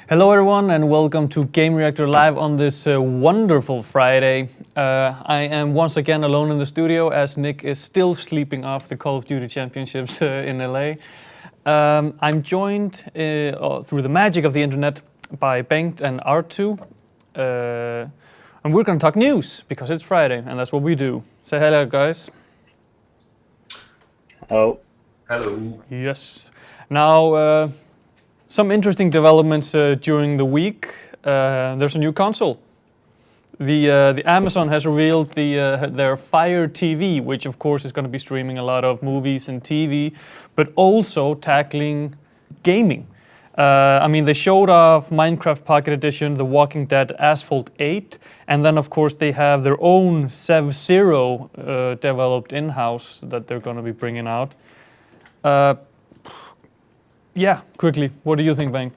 Hello everyone and welcome to Gamereactor Live on this wonderful Friday. I am once again alone in the studio as Nick is still sleeping off the Call of Duty Championships in LA. I'm joined through the magic of the internet by Bengt and Arttu. And we're going to talk news because it's Friday and that's what we do. Say hello guys. Hello. Hello. Yes. Now, some interesting developments during the week. There's a new console. The Amazon has revealed their Fire TV, which of course is going to be streaming a lot of movies and TV, but also tackling gaming. I mean, they showed off Minecraft Pocket Edition, The Walking Dead Asphalt 8, and then of course they have their own Sub-Zero developed in-house that they're going to be bringing out. Yeah, quickly, what do you think, Bengt?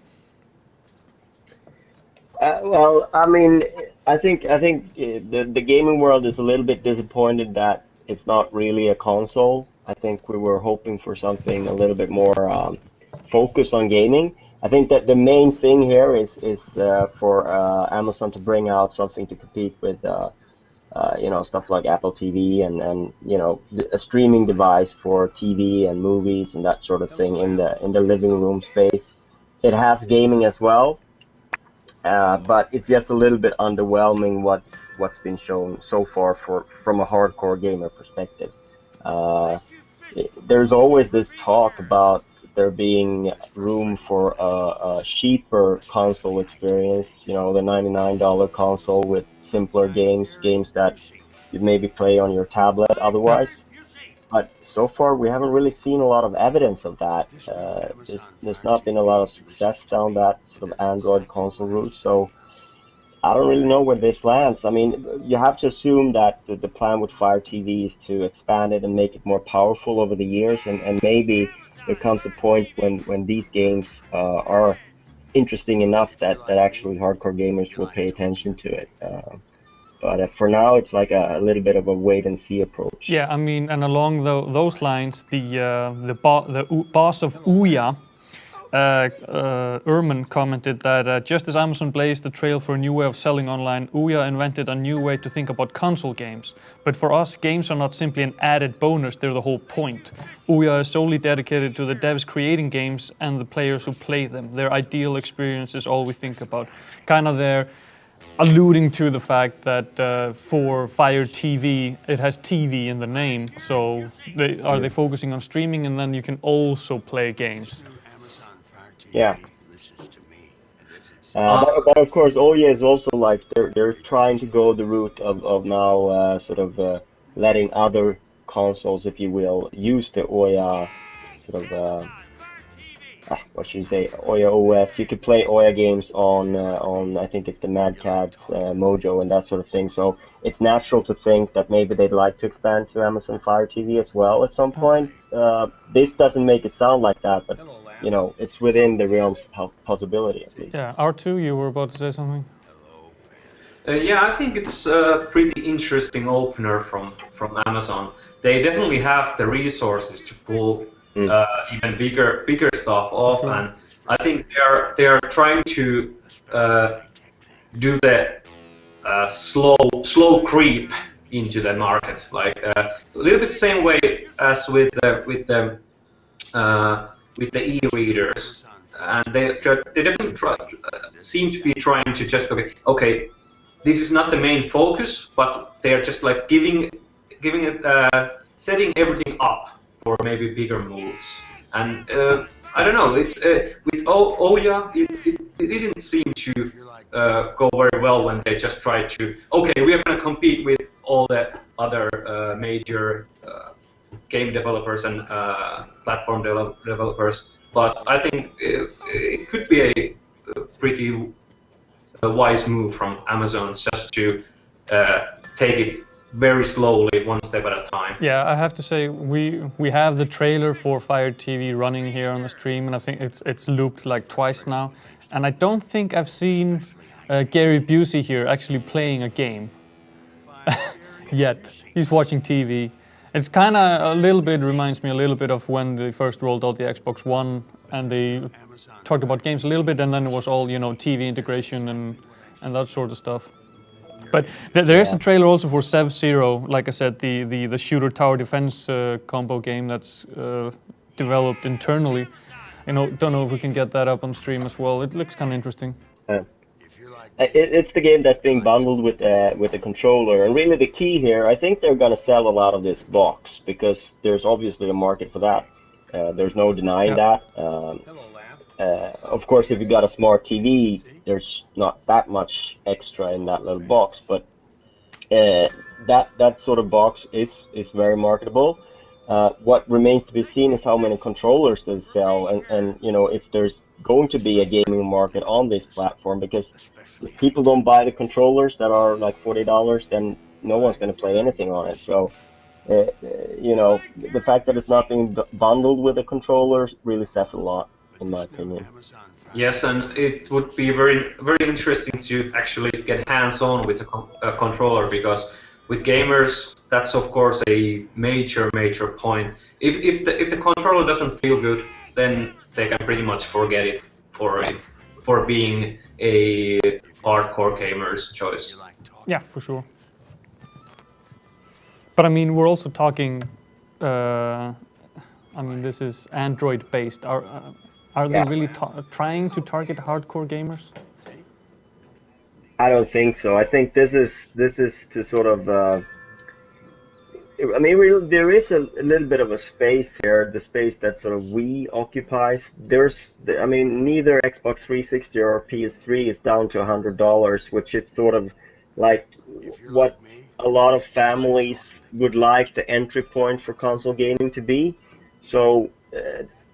Well, I mean, I think the gaming world is a little bit disappointed that it's not really a console. I think we were hoping for something a little bit more focused on gaming. I think that the main thing here is for Amazon to bring out something to compete with stuff like Apple TV and a streaming device for TV and movies and that sort of thing in the living room space. It has gaming as well, but it's just a little bit underwhelming what's been shown so far from a hardcore gamer perspective. There's always this talk about there being room for a cheaper console experience, the $99 console with simpler games that you maybe play on your tablet otherwise. But so far we haven't really seen a lot of evidence of that. There's not been a lot of success down that sort of Android console route, so I don't really know where this lands. I mean, you have to assume that the plan with Fire TV is to expand it and make it more powerful over the years, and maybe there comes a point when these games are interesting enough that actually hardcore gamers will pay attention to it. But for now, it's like a little bit of a wait-and-see approach. Yeah, I mean, and along those lines, the boss of Ouya, Erman, commented that just as Amazon blazed the trail for a new way of selling online, Ouya invented a new way to think about console games. But for us, games are not simply an added bonus, they're the whole point. Ouya is solely dedicated to the devs creating games and the players who play them. Their ideal experience is all we think about. Kind of they're alluding to the fact that for Fire TV, it has TV in the name. So they focusing on streaming and then you can also play games. Yeah. But of course, Ouya is also like they're trying to go the route of now sort of letting other consoles, if you will, use the Ouya sort of what should you say, Ouya OS. You could play Ouya games on I think it's the Mad Cat Mojo and that sort of thing. So it's natural to think that maybe they'd like to expand to Amazon Fire TV as well at some point. This doesn't make it sound like that, but it's within the realms of possibility at least. Yeah, Arttu, you were about to say something? Yeah, I think it's a pretty interesting opener from Amazon. They definitely have the resources to pull even bigger stuff off, and I think they are trying to do the slow creep into the market, like a little bit the same way as with the e-readers, and they definitely seem to be trying to just okay, this is not the main focus, but they're just like giving it setting everything up for maybe bigger moves. And I don't know, it's with Ouya, it didn't seem to go very well when they just tried to we are going to compete with all the other major game developers and platform developers, but I think it could be a pretty wise move from Amazon just to take it very slowly, one step at a time. Yeah, I have to say we have the trailer for Fire TV running here on the stream, and I think it's looped like twice now, and I don't think I've seen Gary Busey here actually playing a game yet. He's watching TV. It's kind of a little bit reminds me a little bit of when they first rolled out the Xbox One and they talked about games a little bit, and then it was all TV integration and that sort of stuff. But there is a trailer also for Sub-Zero, like I said, the shooter tower defense combo game that's developed internally. Don't know if we can get that up on stream as well. It looks kind of interesting. It's the game that's being bundled with the controller, and really the key here, I think they're going to sell a lot of this box because there's obviously a market for that. There's no denying that. Of course, if you got a smart TV, there's not that much extra in that little box, but that sort of box is very marketable. What remains to be seen is how many controllers they sell, and if there's going to be a gaming market on this platform, because if people don't buy the controllers that are like $40, then no one's going to play anything on it. So the fact that it's not being bundled with the controllers really says a lot, in my opinion. Yes, and it would be very, very interesting to actually get hands-on with a controller, because with gamers, that's of course a major point. If the controller doesn't feel good, then they can pretty much forget it for being a hardcore gamer's choice. Yeah, for sure. But I mean, we're also talking. This is Android-based. Are they really trying to target hardcore gamers? I don't think so. I think this is to sort of. There is a little bit of a space here, the space that sort of Wii occupies. Neither Xbox 360 or PS3 is down to $100, which is sort of like what a lot of families would like the entry point for console gaming to be. So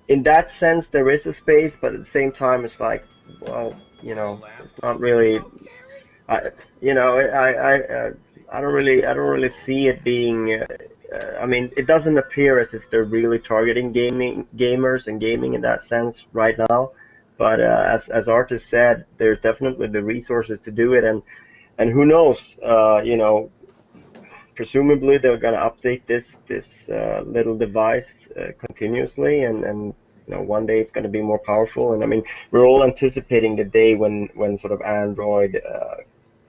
in that sense, there is a space, but at the same time, it's like, well, it's not really. I don't really see it being. It doesn't appear as if they're really targeting gamers and gaming in that sense right now. But as Arttu said, there's definitely the resources to do it, and who knows? Presumably they're going to update this little device continuously, and one day it's going to be more powerful. And we're all anticipating the day when sort of Android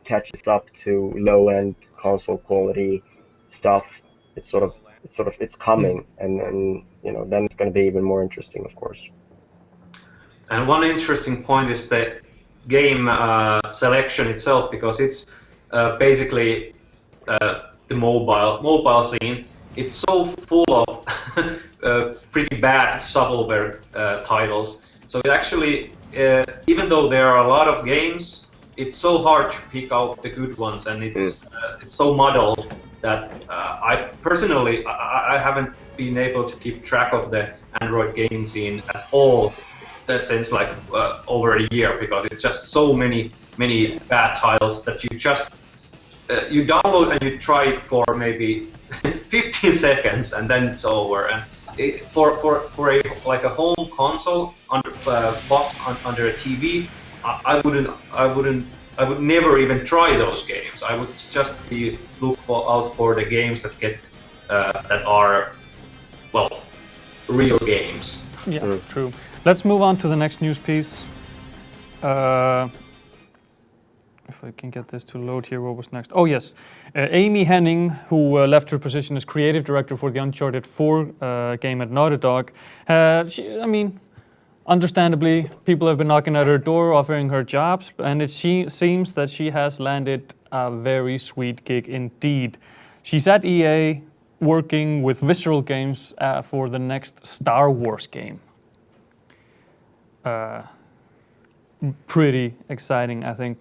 catches up to low-end console quality stuff. It's coming, and then it's going to be even more interesting, of course. And one interesting point is the game selection itself, because it's basically the mobile scene. It's so full of pretty bad shovelware titles. So it actually, even though there are a lot of games, it's so hard to pick out the good ones, and it's so muddled that I personally haven't been able to keep track of the Android game scene at all since like over a year, because it's just so many bad titles that you just you download and you try it for maybe 15 seconds and then it's over. And for a home console box under a TV, I would never even try those games. I would just look out for the games that that are real games. Yeah, true. Let's move on to the next news piece. If I can get this to load here, what was next? Oh yes, Amy Hennig, who left her position as creative director for the Uncharted 4 game at Naughty Dog. Understandably, people have been knocking at her door offering her jobs, and it seems that she has landed a very sweet gig indeed. She's at EA working with Visceral Games for the next Star Wars game. Pretty exciting, I think.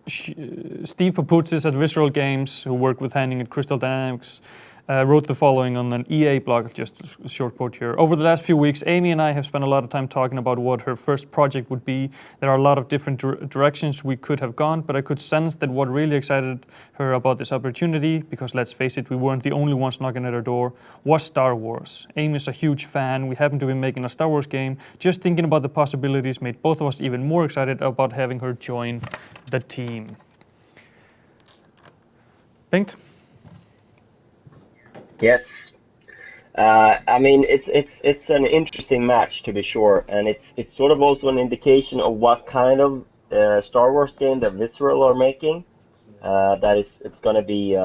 Steve Papoutzis at Visceral Games, who worked with Hennig at Crystal Dynamics, wrote the following on an EA blog, just a short quote here. Over the last few weeks, Amy and I have spent a lot of time talking about what her first project would be. There are a lot of different directions we could have gone, but I could sense that what really excited her about this opportunity, because let's face it, we weren't the only ones knocking at her door, was Star Wars. Amy is a huge fan. We happen to be making a Star Wars game. Just thinking about the possibilities made both of us even more excited about having her join the team. Bengt? Yes. I mean, it's an interesting match to be sure, and it's sort of also an indication of what kind of Star Wars game that Visceral are making. That it's going to be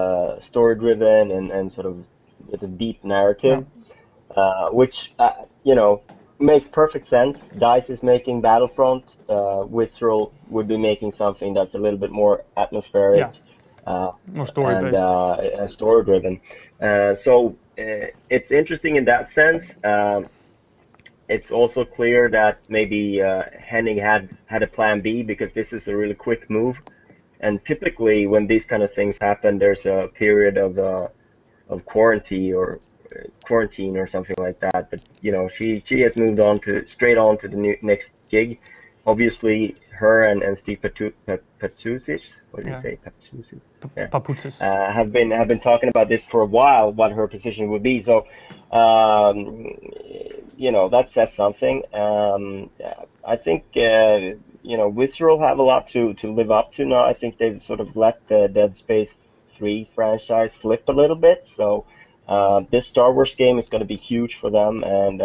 story driven and sort of with a deep narrative, which you know, makes perfect sense. DICE is making Battlefront. Visceral would be making something that's a little bit more atmospheric. More story And based. story driven. So it's interesting in that sense. It's also clear that maybe Hennig had a plan B because this is a really quick move. And typically, when these kind of things happen, there's a period of quarantine or something like that. But you know, she has moved on to straight on to the next gig. Obviously, her and Steve Patousis, what do you say, Patousis? Yeah. Paputzis. Have been talking about this for a while, what her position would be. So, you know, that says something. I think you know, Visceral have a lot to live up to now. I think they've sort of let the Dead Space 3 franchise slip a little bit. So this Star Wars game is going to be huge for them, and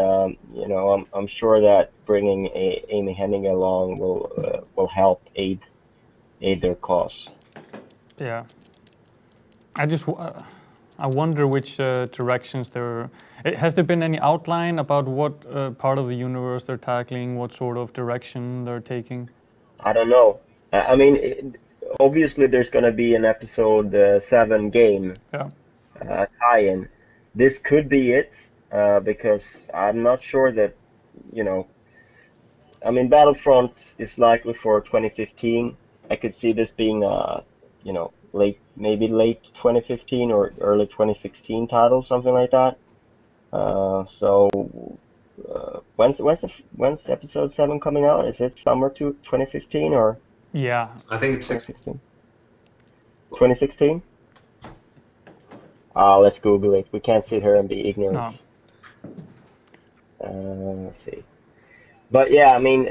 you know, I'm sure that bringing Amy Hennig along will help aid their cause. Yeah. I wonder which directions they're. Has there been any outline about what part of the universe they're tackling, what sort of direction they're taking? I don't know. I mean, obviously there's going to be an episode 7 game tie-in. This could be it, because I'm not sure that, you know, I mean, Battlefront is likely for 2015. I could see this being you know, maybe late 2015 or early 2016 title, something like that. So when's episode 7 coming out? Is it summer to 2015 or? Yeah, I think it's 2016. 2016? Let's Google it. We can't sit here and be ignorant. Let's see. But yeah, I mean,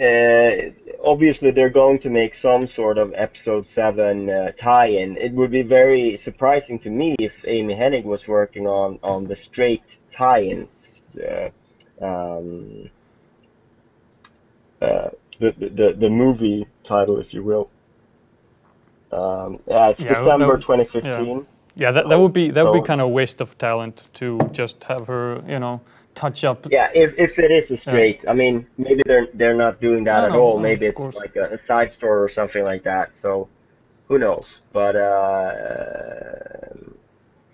obviously they're going to make some sort of episode 7 tie-in. It would be very surprising to me if Amy Hennig was working on the straight tie-ins, the movie title, if you will. Yeah, it's December 2015. Yeah, that would be kind of a waste of talent to just have her, you know, touch up. Yeah, if it is a straight, I mean, maybe they're not doing that at all. Maybe it's like a side story or something like that. So who knows? But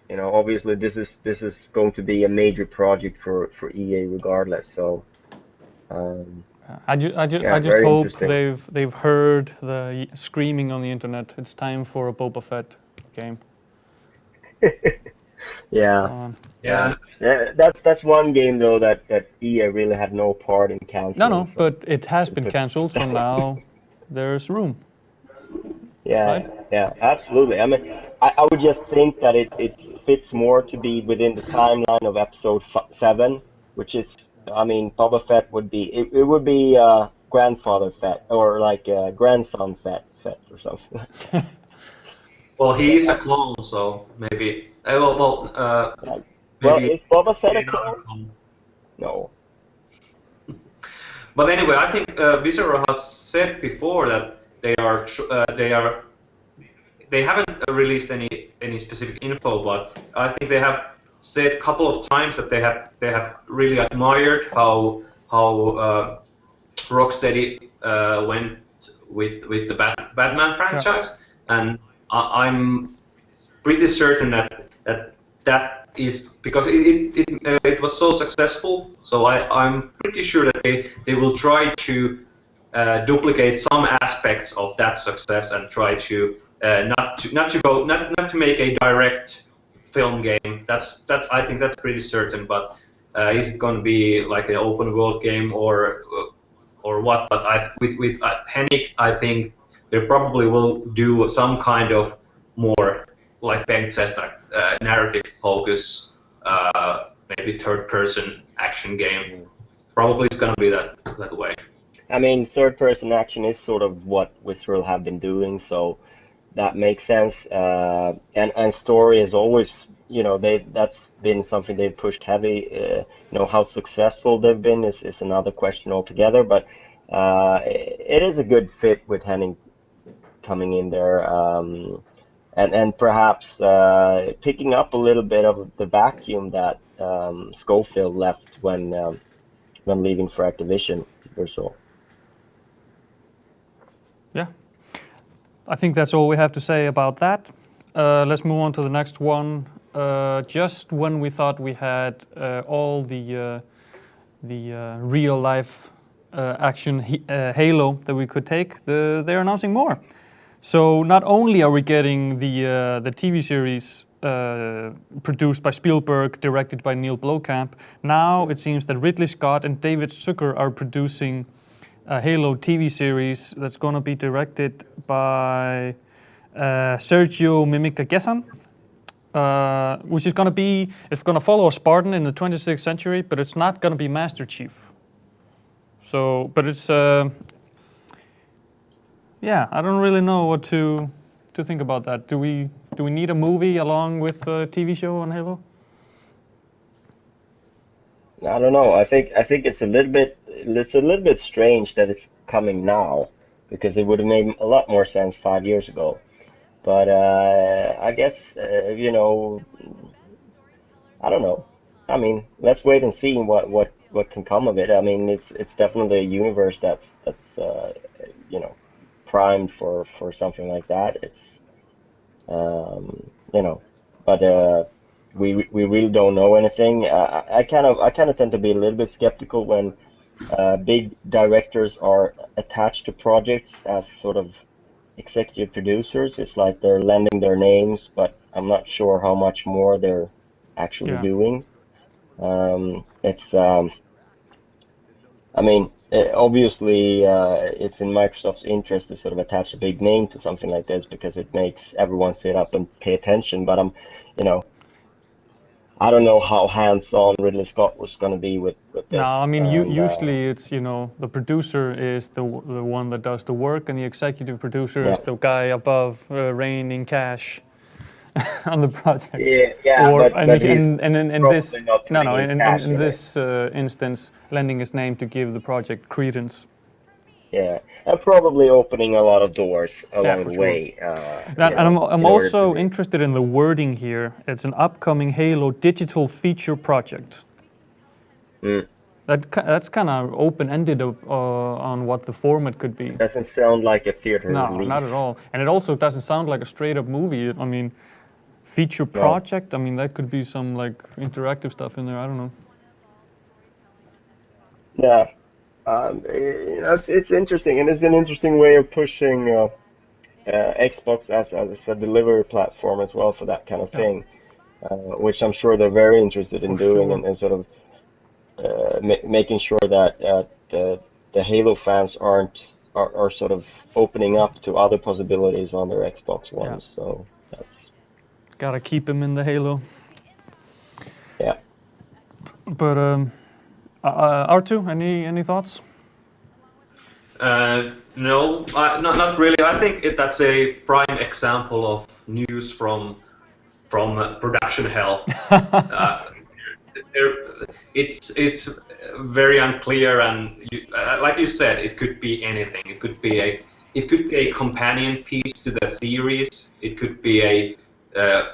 you know, obviously this is going to be a major project for EA regardless. So I just hope they've heard the screaming on the internet. It's time for a Boba Fett game. Yeah. That's one game though that EA really had no part in canceling. No, but it has been cancelled, so now there's room. Yeah, right? Yeah, absolutely. I mean, I would just think that it fits more to be within the timeline of episode 7, which is, I mean, Boba Fett would be, it would be grandfather Fett, or like grandson Fett or something. Well, he is a clone, so maybe. Well, is Boba Fett a clone? No. But anyway, I think Visceral has said before that they haven't released any specific info, but I think they have said a couple of times that they have really admired how Rocksteady went with the Batman franchise, and I'm pretty certain that is because it was so successful. So I'm pretty sure that they will try to duplicate some aspects of that success and try to not to make a direct film game. That's I think that's pretty certain. But is it going to be like an open world game or what? But with Hennig, I think they probably will do some kind of more, like Bengt says, narrative focus, maybe third-person action game. Probably it's going to be that way. I mean, third-person action is sort of what Visceral have been doing, so that makes sense. And story is always, that's been something they've pushed heavy. How successful they've been is another question altogether. But it is a good fit with Hennig coming in there, and perhaps picking up a little bit of the vacuum that Schofield left when leaving for Activision or so. Yeah, I think that's all we have to say about that. Let's move on to the next one. Just when we thought we had all the real life action Halo that we could take, they're announcing more. So not only are we getting the TV series produced by Spielberg, directed by Neil Blomkamp, now it seems that Ridley Scott and David Zucker are producing a Halo TV series that's going to be directed by Sergio Mimica-Gessan, which is going to be, it's going to follow a Spartan in the 26th century, but it's not going to be Master Chief. So, but it's, yeah, I don't really know what to think about that. Do we need a movie along with a TV show on Halo? I don't know. I think it's a little bit strange that it's coming now, because it would have made a lot more sense 5 years ago. But I guess I don't know. I mean, let's wait and see what can come of it. I mean, it's definitely a universe that's primed for something like that. It's but we really don't know anything. I kind of tend to be a little bit skeptical when big directors are attached to projects as sort of executive producers. It's like they're lending their names, but I'm not sure how much more they're actually doing. Obviously, it's in Microsoft's interest to sort of attach a big name to something like this, because it makes everyone sit up and pay attention. But I don't know how hands-on Ridley Scott was going to be with this. No, I mean, usually it's, the producer is the one that does the work, and the executive producer is the guy above raining cash on the project. Yeah, or, but in this instance, lending his name to give the project credence. Yeah, and probably opening a lot of doors along the way. I'm also interested in the wording here. It's an upcoming Halo digital feature project. That's kind of open-ended on what the format could be. Doesn't sound like a theater release. No, not at all. And it also doesn't sound like a straight-up movie. I mean, feature project. I mean, that could be some like interactive stuff in there. I don't know. Yeah. It's interesting, and it's an interesting way of pushing Xbox as a delivery platform as well for that kind of thing, which I'm sure they're very interested in doing, and sort of making sure that the Halo fans are sort of opening up to other possibilities on their Xbox One. So gotta keep him in the Halo. Yeah. But Arttu, any thoughts? No, not really. I think that's a prime example of news from production hell. It's very unclear, and like you said, it could be anything. It could be a companion piece to the series. It could be a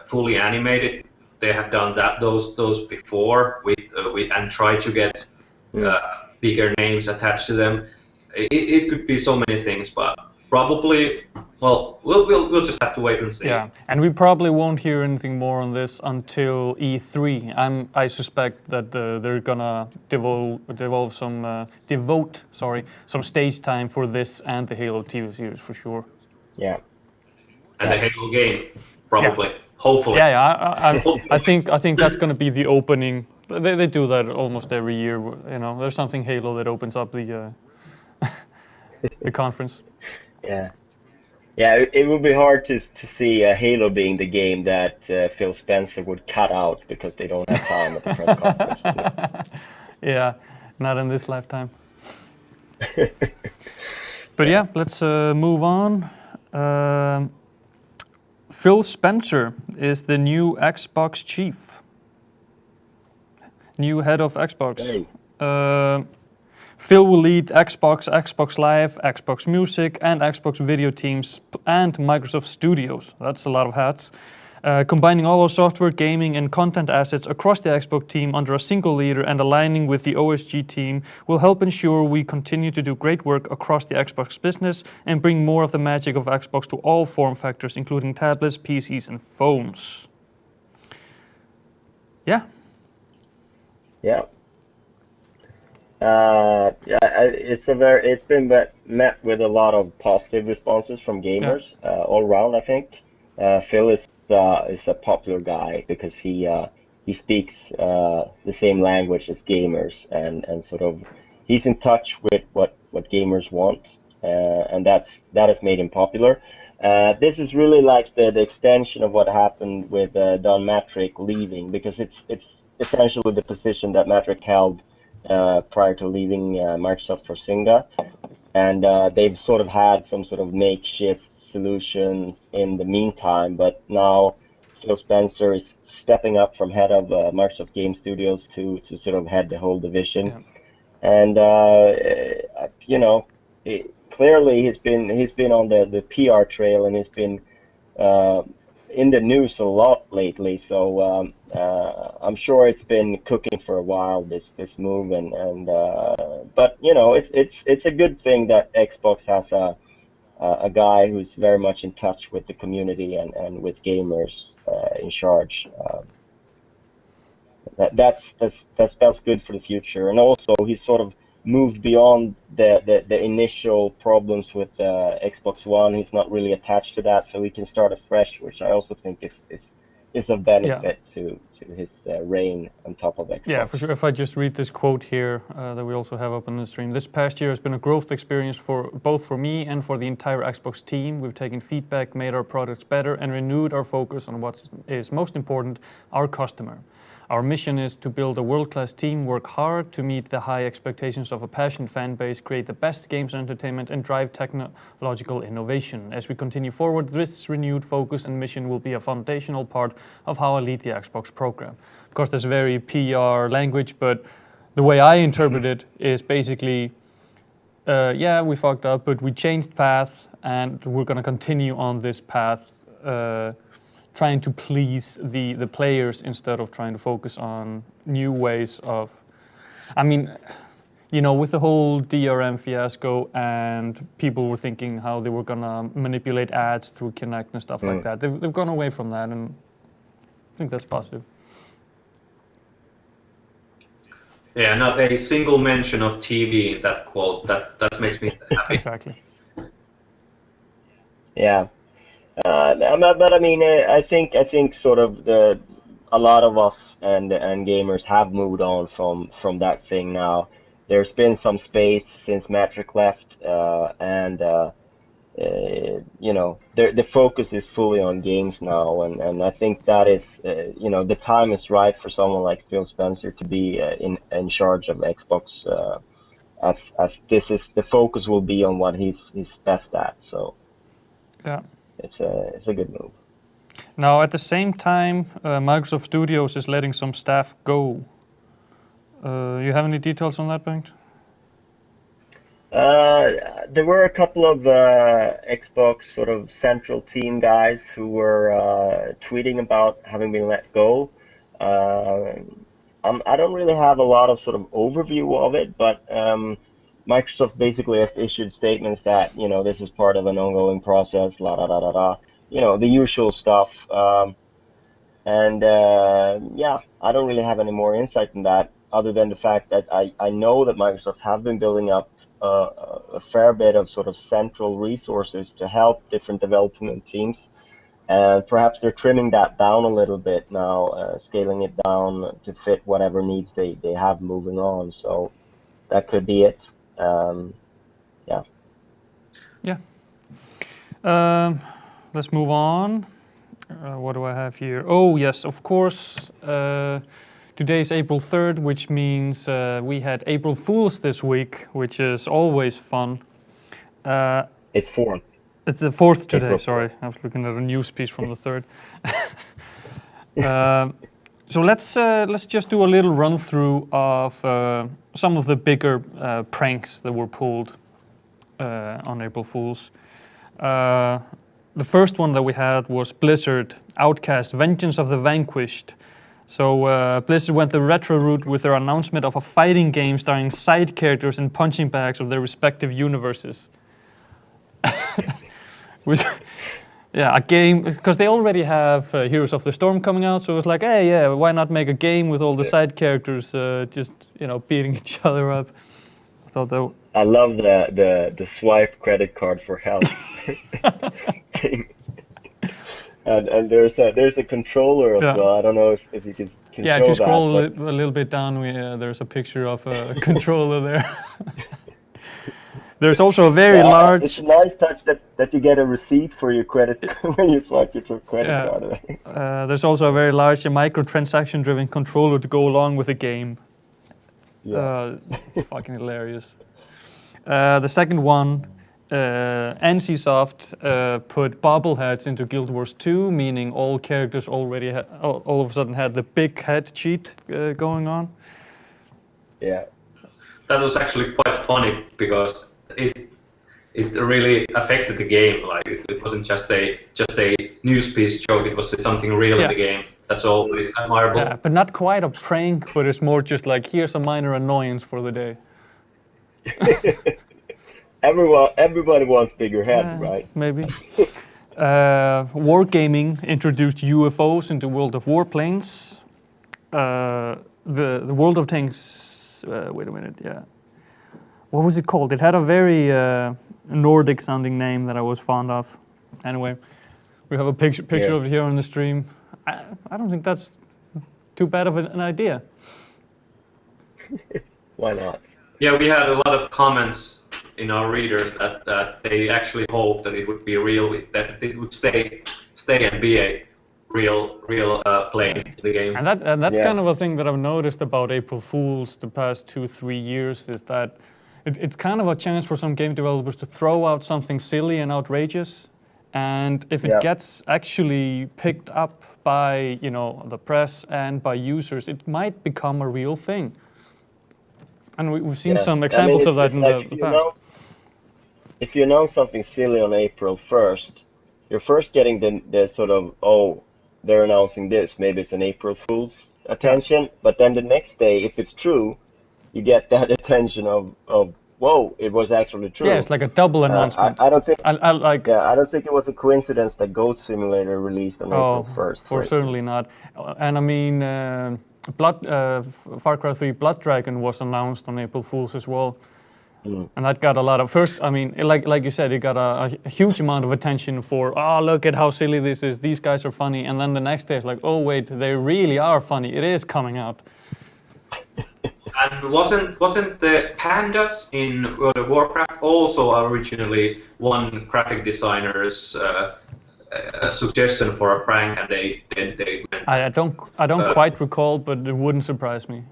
fully animated. They have done those before with and try to get bigger names attached to them. It could be so many things, but probably, we'll just have to wait and see. Yeah, and we probably won't hear anything more on this until E3. I suspect that they're gonna devote some stage time for this and the Halo TV series for sure. Yeah. And the Halo game, probably. Yeah. Hopefully. I think that's going to be the opening. They do that almost every year. There's something Halo that opens up the conference. Yeah. It would be hard to see Halo being the game that Phil Spencer would cut out because they don't have time at the press conference. Yeah, not in this lifetime. But yeah, let's move on. Phil Spencer is the new Xbox chief. New head of Xbox. Hey. Phil will lead Xbox, Xbox Live, Xbox Music, and Xbox Video teams and Microsoft Studios. That's a lot of hats. Combining all our software, gaming, and content assets across the Xbox team under a single leader and aligning with the OSG team will help ensure we continue to do great work across the Xbox business and bring more of the magic of Xbox to all form factors, including tablets, PCs, and phones. Yeah. Yeah. It's been met with a lot of positive responses from gamers all around. I think Phil is a popular guy because he speaks the same language as gamers and sort of he's in touch with what gamers want and that has made him popular. This is really like the extension of what happened with Don Matrick leaving, because it's essentially the position that Matrick held prior to leaving Microsoft for Zynga, and they've sort of had some sort of makeshift solutions in the meantime, but now Phil Spencer is stepping up from head of Microsoft Game Studios to sort of head the whole division. Yeah. And clearly he's been on the PR trail, and he's been in the news a lot lately. So I'm sure it's been cooking for a while, this move, but it's a good thing that Xbox has a guy who's very much in touch with the community and with gamers in charge. That spells good for the future, and also he's sort of moved beyond the initial problems with Xbox One. He's not really attached to that, so he can start afresh, which I also think is a benefit to his reign on top of Xbox. Yeah, for sure. If I just read this quote here that we also have up on the stream. This past year has been a growth experience for both for me and for the entire Xbox team. We've taken feedback, made our products better, and renewed our focus on what is most important, our customer. Our mission is to build a world-class team, work hard to meet the high expectations of a passionate fan base, create the best games and entertainment, and drive technological innovation. As we continue forward, this renewed focus and mission will be a foundational part of how I lead the Xbox program. Of course, there's very PR language, but the way I interpret it is basically, we fucked up, but we changed path, and we're going to continue on this path, trying to please the players instead of trying to focus on new ways of, with the whole DRM fiasco, and people were thinking how they were gonna manipulate ads through Kinect and stuff like that. They've gone away from that, and I think that's positive. Yeah, not a single mention of TV in that quote. That makes me happy. Exactly. Yeah. But I mean, I think sort of a lot of us and gamers have moved on from that thing now. There's been some space since Matrick left, and the focus is fully on games now, and I think that is, the time is right for someone like Phil Spencer to be in charge of Xbox, as this is the focus will be on what he's best at. So. Yeah. It's a good move. Now, at the same time, Microsoft Studios is letting some staff go. You have any details on that, Bengt? There were a couple of Xbox sort of central team guys who were tweeting about having been let go. I don't really have a lot of sort of overview of it, but Microsoft basically has issued statements that, this is part of an ongoing process, the usual stuff. I don't really have any more insight in that, other than the fact that I know that Microsoft have been building up a fair bit of sort of central resources to help different development teams. And perhaps they're trimming that down a little bit now, scaling it down to fit whatever needs they have moving on. So that could be it. Let's move on. What do I have here? Oh, yes, of course. Today is April 3rd, which means we had April Fools this week, which is always fun. It's 4th. It's the 4th today, April. sorry. I was looking at a news piece from the 3rd. So let's just do a little run through of some of the bigger pranks that were pulled on April Fools. The first one that we had was Blizzard Outcast Vengeance of the Vanquished. So Blizzard went the retro route with their announcement of a fighting game starring side characters and punching bags of their respective universes. Which, yeah, a game, because they already have Heroes of the Storm coming out, so it was like, hey, yeah, why not make a game with all the side characters just, beating each other up. I thought that... I love the swipe credit card for help. and there's a controller as well. I don't know if you can show that. Yeah, if you scroll a little bit down, there's a picture of a controller there. There's also a very large... It's a nice touch that you get a receipt for your credit when you swipe your credit card. There's also a very large microtransaction-driven controller to go along with the game. Yeah. It's fucking hilarious. The second one, NCSoft put bobbleheads into Guild Wars 2, meaning all characters already all of a sudden had the big head cheat going on. Yeah. That was actually quite funny because it really affected the game. Like it wasn't just a news piece joke. It was something real in the game. That's always admirable. Yeah, but not quite a prank. But it's more just like, here's a minor annoyance for the day. Everybody wants bigger head, right? Maybe. Wargaming introduced UFOs into World of Warplanes. The World of Tanks. Wait a minute. Yeah. What was it called? It had a very Nordic-sounding name that I was fond of. Anyway, we have a picture of it here on the stream. I don't think that's too bad of an idea. Why not? Yeah, we had a lot of comments in our readers that they actually hoped that it would be real, that it would stay and be a real plane in the game. And that's kind of a thing that I've noticed about April Fools the past 2-3 years, is that it's kind of a chance for some game developers to throw out something silly and outrageous, and if it gets actually picked up by the press and by users, it might become a real thing. And we've seen some examples of that in the past. If you announce something silly on April 1st, you're first getting the sort of, oh, they're announcing this, maybe it's an April Fool's attention, but then the next day, if it's true, you get that attention of whoa, it was actually true. Yeah, it's like a double announcement. I don't think I don't think it was a coincidence that Goat Simulator released on April 1st. For certainly not. And I mean, Far Cry 3 Blood Dragon was announced on April Fools as well. And that got a lot of, like you said, it got a huge amount of attention for, look at how silly this is, these guys are funny, and then the next day it's like, oh wait, they really are funny, it is coming out. And wasn't the pandas in World of Warcraft also originally one graphic designer's suggestion for a prank, and they went? I don't quite recall, but it wouldn't surprise me.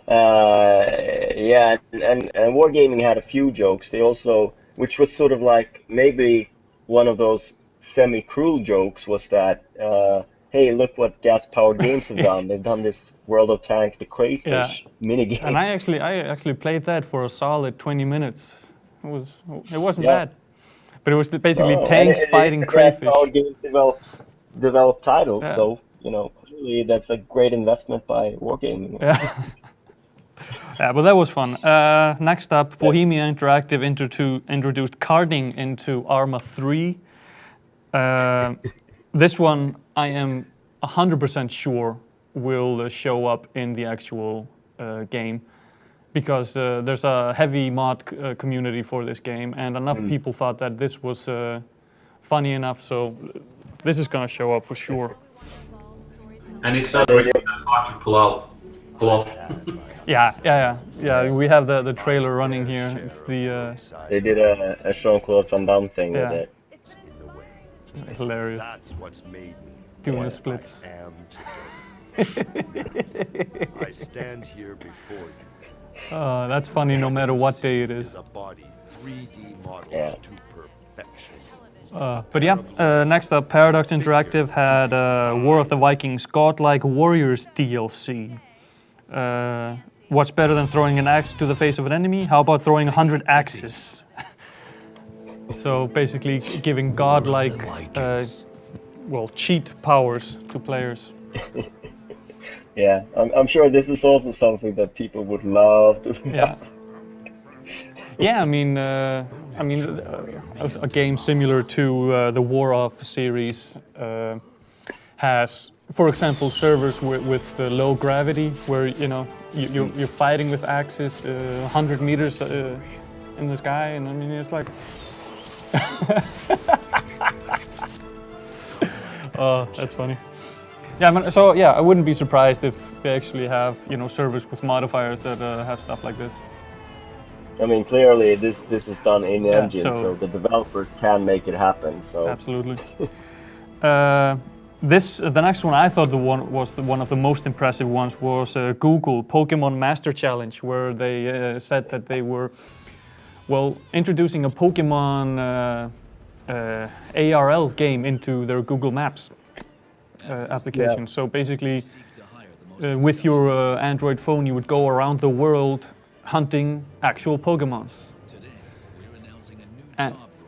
Yeah, and Wargaming had a few jokes. They also, which was sort of like maybe one of those semi-cruel jokes, was that, hey, look what gas-powered games have done. They've done this World of Tank, the Crayfish minigame. And I actually played that for a solid 20 minutes. It wasn't bad. But it was basically tanks fighting crayfish. Gas-powered games developed titles, so, clearly that's a great investment by Wargaming. Yeah. Yeah, but that was fun. Next up, Bohemia Interactive introduced carding into Arma 3. This one, I am 100% sure will show up in the actual game, because there's a heavy mod community for this game, and enough people thought that this was funny enough, so this is going to show up for sure. And it's not really that hard to pull off. Yeah. We have the trailer running here. It's the. They did a Jean-Claude Van Damme thing with it. Hilarious. Doing the splits. I stand here before you. That's funny no matter what day it is. A body Yeah. But yeah, next up, Paradox Interactive had War of the Vikings Godlike Warriors DLC. What's better than throwing an axe to the face of an enemy? How about throwing 100 axes? So basically giving godlike, cheat powers to players. Yeah, I'm sure this is also something that people would love to. Yeah. Yeah, I mean, a game similar to the War of series has, for example, servers with low gravity, where you're fighting with axes 100 meters in the sky, and I mean it's like. Oh, that's funny. Yeah, I wouldn't be surprised if they actually have servers with modifiers that have stuff like this. I mean, clearly this is done in engine, so the developers can make it happen. So absolutely. The next one I thought one of the most impressive ones was Google Pokemon Master Challenge, where they said that they were introducing a Pokemon ARL game into their Google Maps application. Yeah. So basically, with your Android phone, you would go around the world hunting actual Pokemons.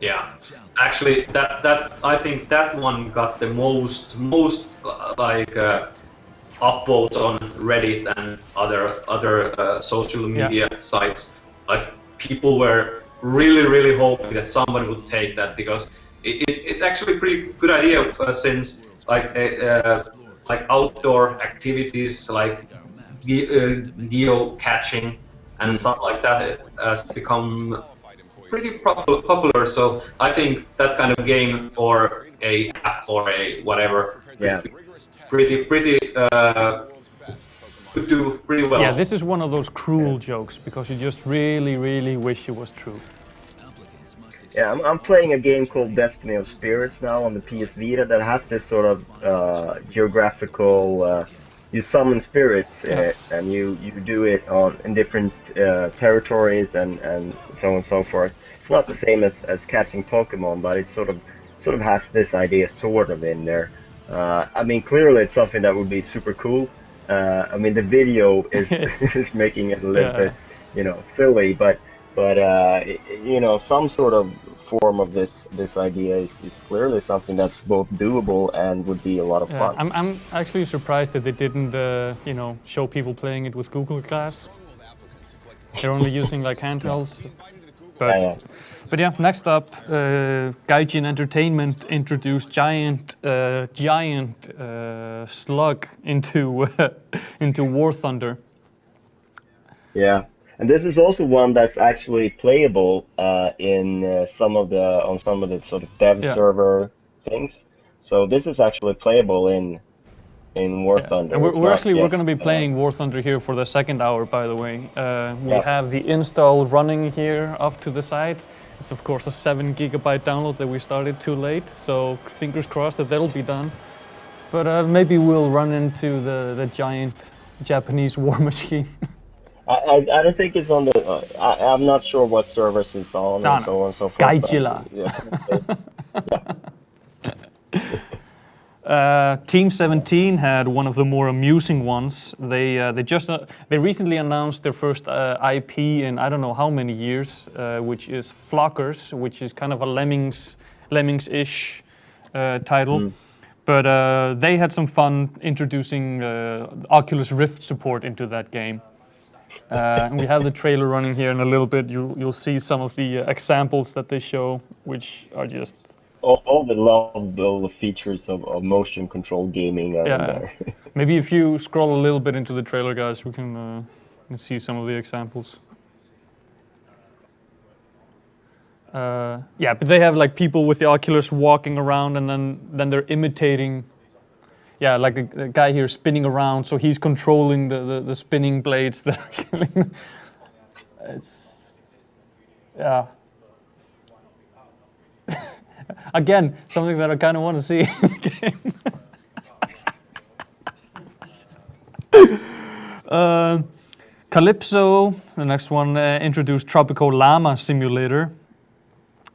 Yeah, actually, that I think that one got the most upvotes on Reddit and other social media sites. Like, people were really hoping that somebody would take that, because it's actually a pretty good idea, since like outdoor activities like geo-catching and stuff like that has become pretty popular. So I think that kind of game or a app or a whatever, pretty could do pretty well. Yeah, this is one of those cruel jokes, because you just really wish it was true. Yeah, I'm playing a game called Destiny of Spirits now on the PS Vita that has this sort of geographical. You summon spirits in it, and you do it in different territories and so on and so forth. It's not the same as catching Pokemon, but it sort of has this idea sort of in there. I mean, clearly it's something that would be super cool. I mean, the video is is making it a little bit, silly, but some sort of form of this idea is clearly something that's both doable and would be a lot of fun. I'm actually surprised that they didn't, show people playing it with Google Glass. They're only using like handhelds. But yeah, next up, Gaijin Entertainment introduced giant slug into War Thunder. Yeah. And this is also one that's actually playable in some of the sort of dev server things. So this is actually playable in War Thunder. And we're going to be playing War Thunder here for the second hour, by the way. We have the install running here off to the side. It's of course a 7 GB download that we started too late, so fingers crossed that that'll be done. But maybe we'll run into the giant Japanese war machine. I don't think it's on the. I'm not sure what servers it's on and so on and so forth. Gaijila. Team 17 had one of the more amusing ones. They recently announced their first IP in I don't know how many years, which is Flockers, which is kind of a Lemmings-ish title. Mm. But they had some fun introducing Oculus Rift support into that game. And we have the trailer running here in a little bit. You'll see some of the examples that they show, which are just... All the lovable features of motion control gaming are in there. Maybe if you scroll a little bit into the trailer, guys, we can see some of the examples. But they have like people with the Oculus walking around, and then they're imitating... Yeah, like the guy here spinning around, so he's controlling the spinning blades that are killing them. Again, something that I kind of want to see in the game. Calypso, the next one, introduced Tropical Llama Simulator.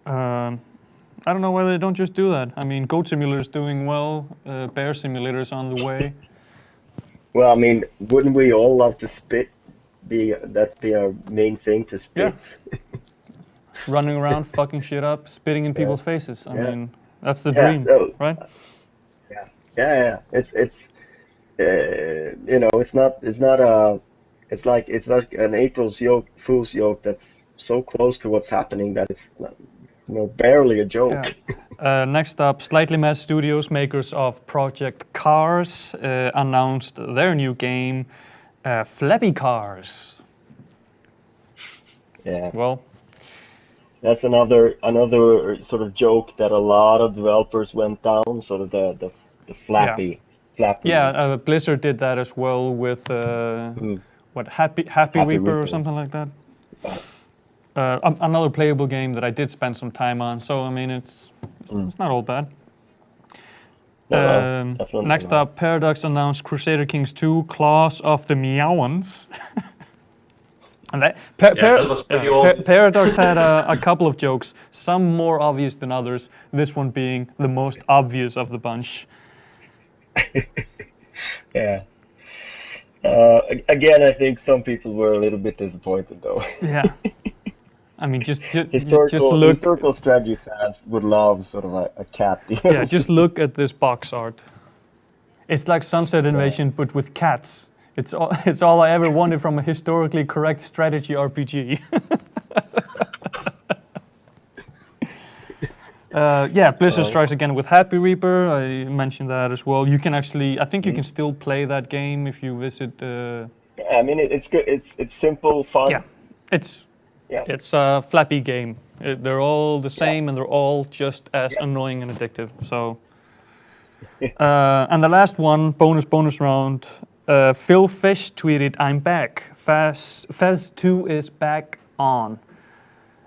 I don't know why they don't just do that. I mean, Goat Simulator is doing well. Bear Simulator is on the way. Well, I mean, wouldn't we all love to spit? That'd be our main thing, to spit. Yeah. Running around, fucking shit up, spitting in people's faces. I mean, that's the Yeah, dream, so- right? Yeah. It's you know, it's like an Fool's joke that's so close to what's happening that it's not, barely a joke. Yeah. Next up, Slightly Mad Studios, makers of Project Cars, announced their new game, Flappy Cars. Yeah. Well, That's another sort of joke that a lot of developers went down, sort of the flappy. yeah, Blizzard did that as well with Happy Reaper or something like that. Another playable game that I did spend some time on. So I mean, it's not all bad. Next up, Paradox announced Crusader Kings 2: Claws of the Meowans. And that was pretty old. Paradox had a couple of jokes, some more obvious than others. This one being the most obvious of the bunch. Yeah. Again, I think some people were a little bit disappointed, though. Yeah. I mean, just look. Historical strategy fans would love sort of a cat deal. Yeah, just look at this box art. It's like Sunset Invasion, but with cats. It's all I ever wanted from a historically correct strategy RPG. Blizzard strikes again with Happy Reaper. I mentioned that as well. You can actually, I think you can still play that game if you visit. Yeah, I mean, it's good. It's simple, fun. Yeah, it's a flappy game. They're all the same, and they're all just as annoying and addictive. So, and the last one, bonus round. Phil Fish tweeted, "I'm back. Fez 2 is back on."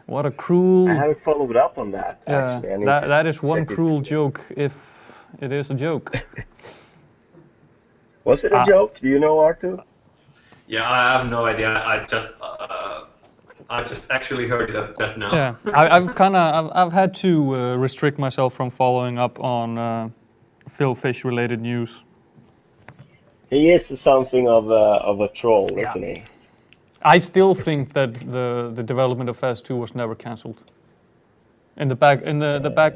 What a cruel... I haven't followed up on that, actually. That is one cruel joke, if it is a joke. Was it a joke? Do you know, Arttu? Yeah, I have no idea. I just actually heard it just now. Yeah, I've had to restrict myself from following up on Phil Fish related news. He is something of a troll, isn't he? I still think that the development of Fez 2 was never cancelled. In the back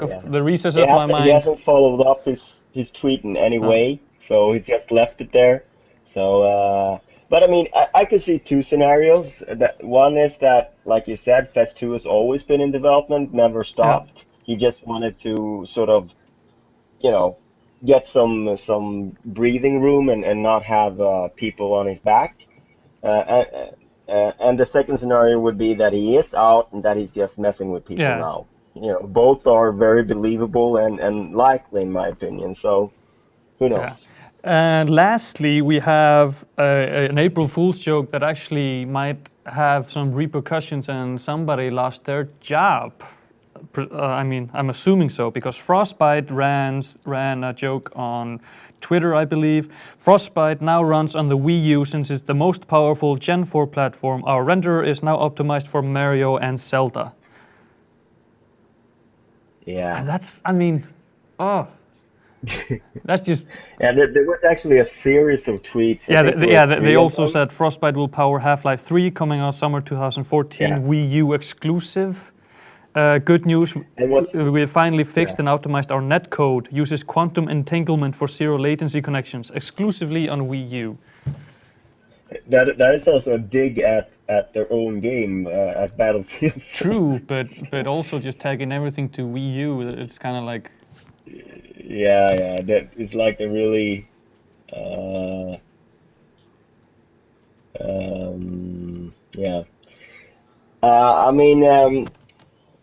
of the recesses of my mind. He hasn't followed up his tweet in any way, so he just left it there. So, but I mean, I could see two scenarios. That one is that, like you said, Fez 2 has always been in development, never stopped. Yeah. He just wanted to sort of, get some breathing room and not have people on his back. And the second scenario would be that he is out and that he's just messing with people now. Both are very believable and likely, in my opinion. So, who knows? Yeah. And lastly, we have an April Fool's joke that actually might have some repercussions, and somebody lost their job. I'm assuming so, because Frostbite ran a joke on Twitter, I believe. Frostbite now runs on the Wii U since it's the most powerful Gen 4 platform. Our renderer is now optimized for Mario and Zelda. Yeah. And that's just... Yeah, there was actually a series of tweets. They also said Frostbite will power Half-Life 3 coming out summer 2014, Wii U exclusive. Good news, we finally fixed and optimized our netcode, uses quantum entanglement for zero latency connections, exclusively on Wii U. That is also a dig at their own game, at Battlefield. True, but also just tagging everything to Wii U, it's kind of like... Yeah, that it's like a really...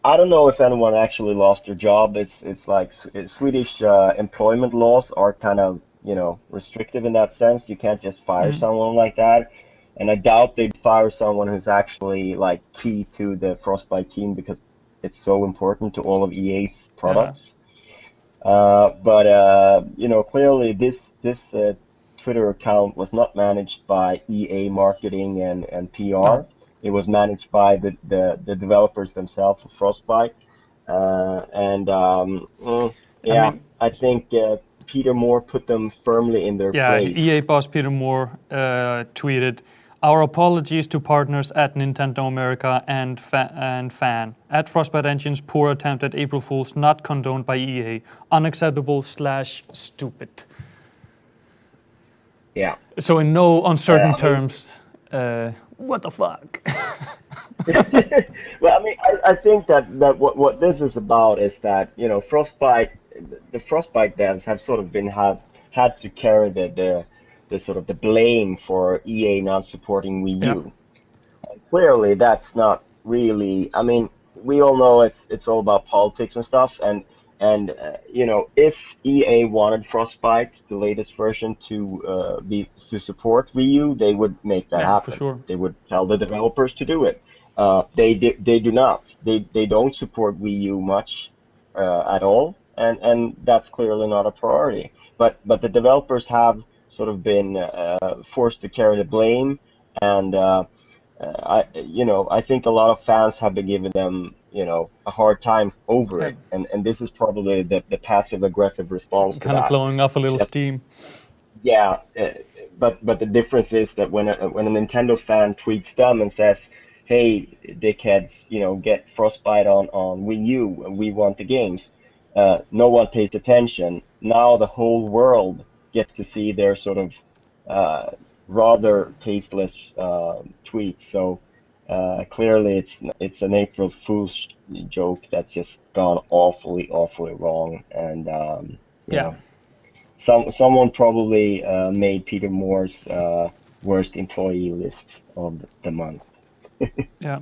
I don't know if anyone actually lost their job. It's like Swedish employment laws are kind of, restrictive in that sense. You can't just fire someone like that. And I doubt they'd fire someone who's actually like key to the Frostbite team because it's so important to all of EA's products. Clearly this Twitter account was not managed by EA marketing and PR. No. It was managed by the developers themselves of Frostbite, Yeah, mean, I think Peter Moore put them firmly in their yeah, place. EA boss Peter Moore tweeted, "Our apologies to partners at Nintendo America and fan. At Frostbite Engine's poor attempt at April Fools not condoned by EA. Unacceptable / stupid." Yeah. So in no uncertain I mean, terms, what the fuck? well, I mean, I think that what this is about is that Frostbite, the Frostbite devs have sort of had to carry the sort of the blame for EA not supporting Wii Yeah, U. Clearly, that's not really. I mean, we all know it's all about politics and stuff, and if EA wanted Frostbite, the latest version, to support Wii U, they would make that yeah, for happen. sure. They would tell the developers to do it. They do not. They don't support Wii U much at all, and that's clearly not a priority. But the developers have sort of been forced to carry the blame, and I think a lot of fans have been giving them, a hard time over Yeah, it, and this is probably the passive aggressive response to kind of that. blowing off a little Just steam. yeah, but the difference is that when a Nintendo fan tweets them and says, "Hey, dickheads, get Frostbite on Wii U, and we want the games," no one pays attention. Now the whole world gets to see their sort of uh, rather tasteless tweets. So clearly, it's an April Fool's joke that's just gone awfully, awfully wrong, and you Yeah. know. Someone probably made Peter Moore's worst employee list of the month. Yeah.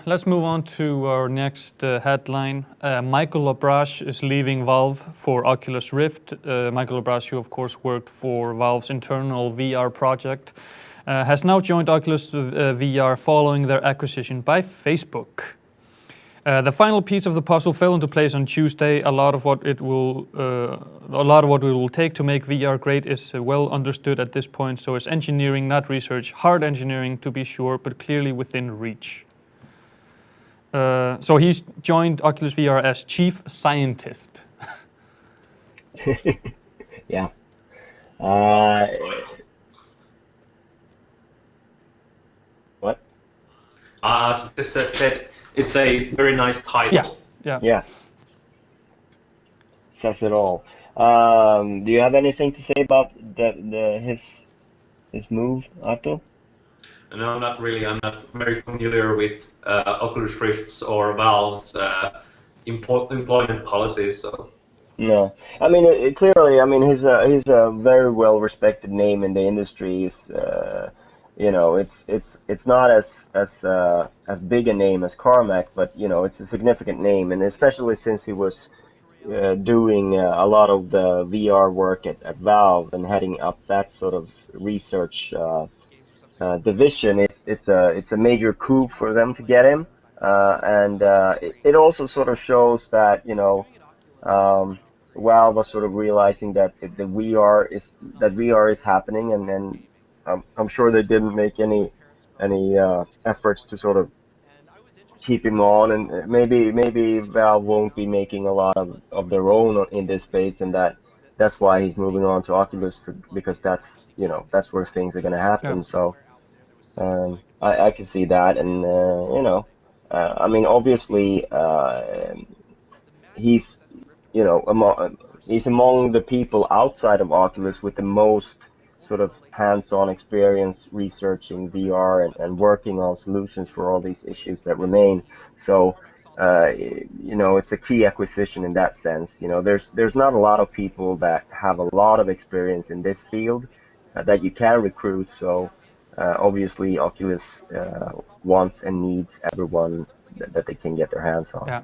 Let's move on to our next headline. Michael Abrash is leaving Valve for Oculus Rift. Michael Abrash, who of course worked for Valve's internal VR project, has now joined Oculus VR following their acquisition by Facebook. The final piece of the puzzle fell into place on Tuesday. A lot of what it will take to make VR great is well understood at this point. So it's engineering, not research. Hard engineering, to be sure, but clearly within reach. So he's joined Oculus VR as chief scientist. Yeah. Uh, what? As just said, it's a very nice title. Yeah, yeah. Yeah. Says it all. Do you have anything to say about his move, Arttu? No, not really. I'm not very familiar with Oculus Rift's or Valve's employment policies. So No, I mean clearly. I mean he's a very well respected name in the industry. It's not as big a name as Carmack, but it's a significant name, and especially since he was doing a lot of the VR work at Valve and heading up that sort of research division. It's a major coup for them to get him, and it also sort of shows that Valve was sort of realizing that the VR is happening, and then I'm sure they didn't make any efforts to sort of keep him on, and maybe Valve won't be making a lot of their own in this space, and that's why he's moving on to Oculus because that's where things are going to Yeah. happen. So I can see that, and I mean obviously he's he's among the people outside of Oculus with the most sort of hands-on experience researching VR and working on solutions for all these issues that remain. So, it's a key acquisition in that sense. There's not a lot of people that have a lot of experience in this field that you can recruit. So, obviously, Oculus wants and needs everyone that they can get their hands on. Yeah.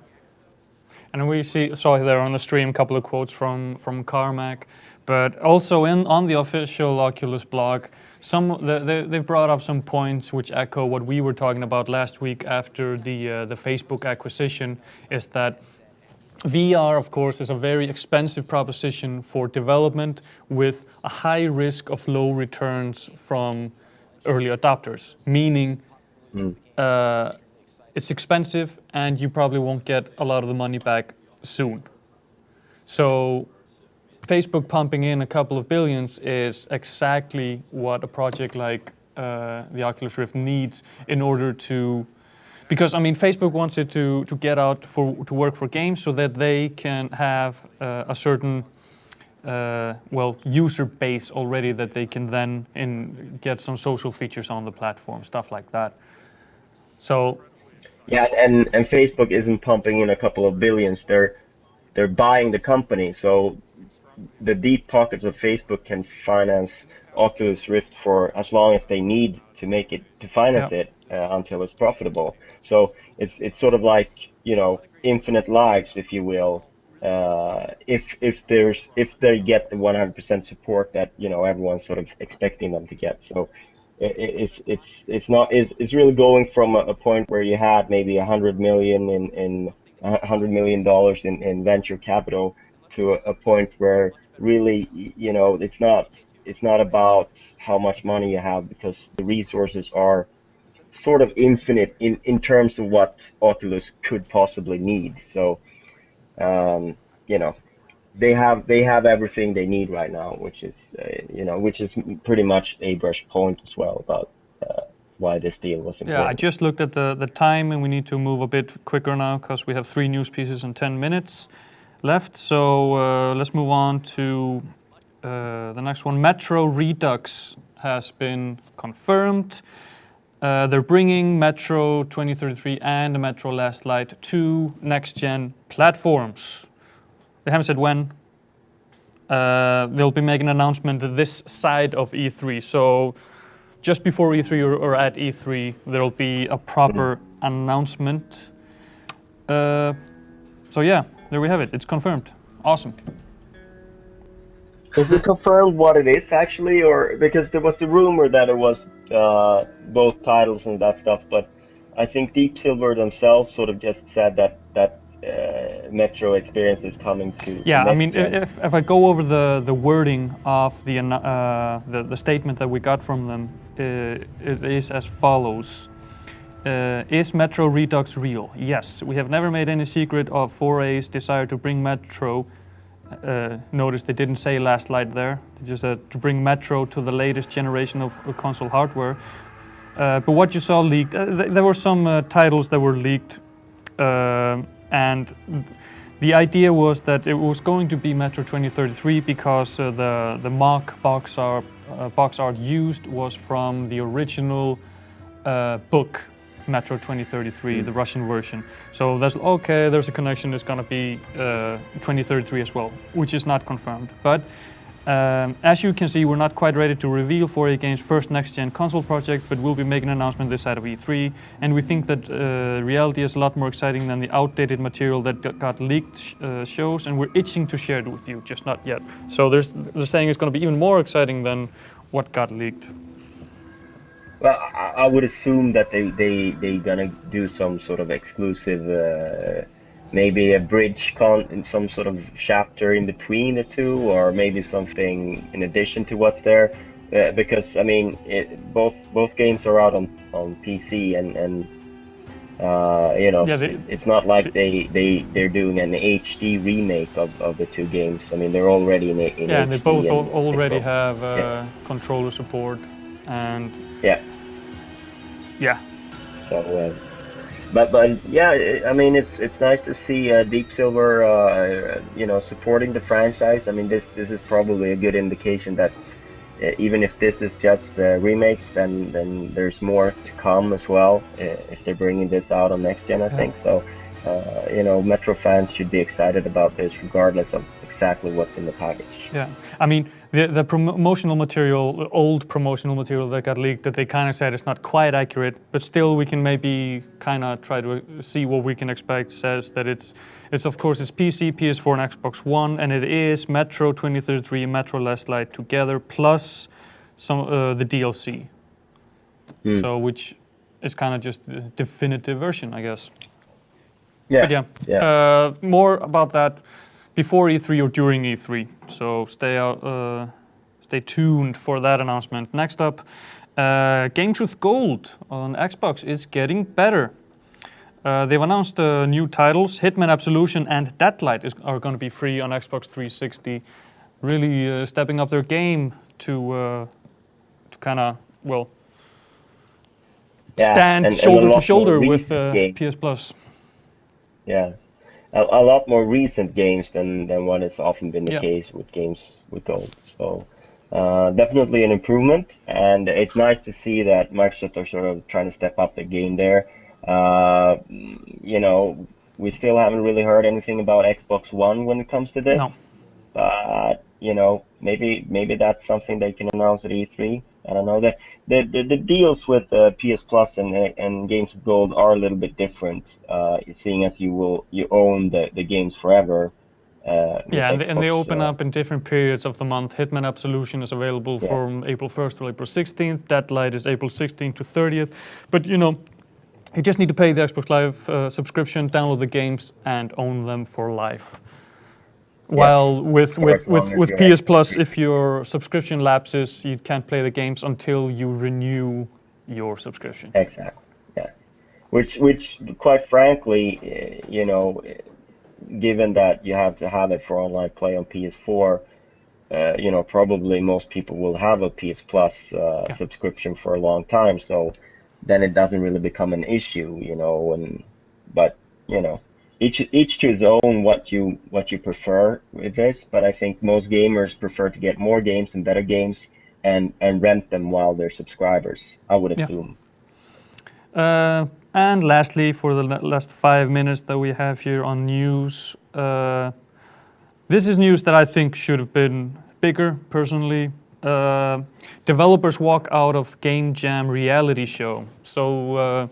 And we saw there on the stream a couple of quotes from Carmack, but also on the official Oculus blog, they've brought up some points which echo what we were talking about last week after the Facebook acquisition. Is that VR, of course, is a very expensive proposition for development with a high risk of low returns from early adopters, meaning it's expensive, and you probably won't get a lot of the money back soon. So Facebook pumping in a couple of billions is exactly what a project like the Oculus Rift needs in order to, because I mean Facebook wants it to get out to work for games so that they can have a certain user base already that they can then get some social features on the platform, stuff like that. So yeah, and Facebook isn't pumping in a couple of billions. They're buying the company, so the deep pockets of Facebook can finance Oculus Rift for as long as they need to make it to finance it until it's profitable. So it's sort of like, you know, infinite lives, if you will. If they get the 100% support that, you know, everyone's sort of expecting them to get. So it's really going from a point where you had maybe $100 million in venture capital to a point where really, you know, it's not about how much money you have, because the resources are sort of infinite in terms of what Oculus could possibly need. So you know, they have everything they need right now, which is pretty much Abrash point as well about why this deal was important. Yeah, I just looked at the time, and we need to move a bit quicker now because we have 3 news pieces and 10 minutes left. So let's move on to the next one. Metro Redux has been confirmed. They're bringing Metro 2033 and the Metro Last Light to next-gen platforms. They haven't said when. They'll be making an announcement this side of E3. So just before E3 or at E3, there'll be a proper announcement. So yeah, there we have it. It's confirmed. Awesome. Is it confirmed what it is actually, or because there was the rumor that it was both titles and that stuff, but I think Deep Silver themselves sort of just said that Metro experience is coming to. Yeah, I mean, if I go over the wording of the statement that we got from them, it is as follows. Is Metro Redux real? Yes, we have never made any secret of 4A's desire to bring Metro. Notice they didn't say Last Light there. They just said to bring Metro to the latest generation of console hardware. But what you saw leaked, there were some titles that were leaked, and the idea was that it was going to be Metro 2033 because the mock box art used was from the original book, Metro 2033, the Russian version. So that's okay, there's a connection, it's gonna be 2033 as well, which is not confirmed. But as you can see, we're not quite ready to reveal 4A Games' first next-gen console project, but we'll be making an announcement this side of E3, and we think that reality is a lot more exciting than the outdated material that got leaked shows, and we're itching to share it with you, just not yet. So they're saying it's gonna be even more exciting than what got leaked. Well, I would assume that they gonna do some sort of exclusive, maybe a bridge in some sort of chapter in between the two, or maybe something in addition to what's there. Because I mean, both games are out on PC, and you know, it's not like they're doing an HD remake of the two games. I mean, they're already in HD. Yeah, and they both already have controller support, and yeah. So, but yeah, I mean, it's nice to see Deep Silver, you know, supporting the franchise. I mean, this is probably a good indication that even if this is just remakes, then there's more to come as well. If they're bringing this out on next gen, I think so. You know, Metro fans should be excited about this, regardless of exactly what's in the package. Yeah, I mean, the promotional material, old promotional material that got leaked, that they kind of said is not quite accurate, but still we can maybe kind of try to see what we can expect. Says that it's of course it's PC, PS4, and Xbox One, and it is Metro 2033 and Metro Last Light together, plus some the DLC. So which is kind of just the definitive version, I guess. Yeah. But yeah. More about that before E3 or during E3. So stay tuned for that announcement. Next up, Game Truth Gold on Xbox is getting better. they've announced new titles. Hitman, Absolution, and Deadlight are going to be free on Xbox 360. Really stepping up their game to kind of, well, stand shoulder to shoulder with PS Plus. Yeah, a lot more recent games than what has often been the case with games with Gold. So definitely an improvement, and it's nice to see that Microsoft are sort of trying to step up their game there. You know, we still haven't really heard anything about Xbox One when it comes to this. No. But you know, maybe that's something they can announce at E3. I don't know. The deals with PS Plus and Games with Gold are a little bit different, seeing as you own the games forever. And they open up in different periods of the month. Hitman Absolution is available from April 1st to April 16th. Deadlight is April 16th to 30th. But you know, you just need to pay the Xbox Live subscription, download the games, and own them for life. While with PS Plus, if your subscription lapses, you can't play the games until you renew your subscription. Exactly. Yeah. Which quite frankly, you know, given that you have to have it for online play on PS4, you know, probably most people will have a PS Plus subscription for a long time. So then it doesn't really become an issue, you know. But you know. Each to his own what you prefer with this, but I think most gamers prefer to get more games and better games and rent them while they're subscribers, I would assume. And lastly, for the last 5 minutes that we have here on news, this is news that I think should have been bigger, personally. Developers walk out of Game Jam reality show. So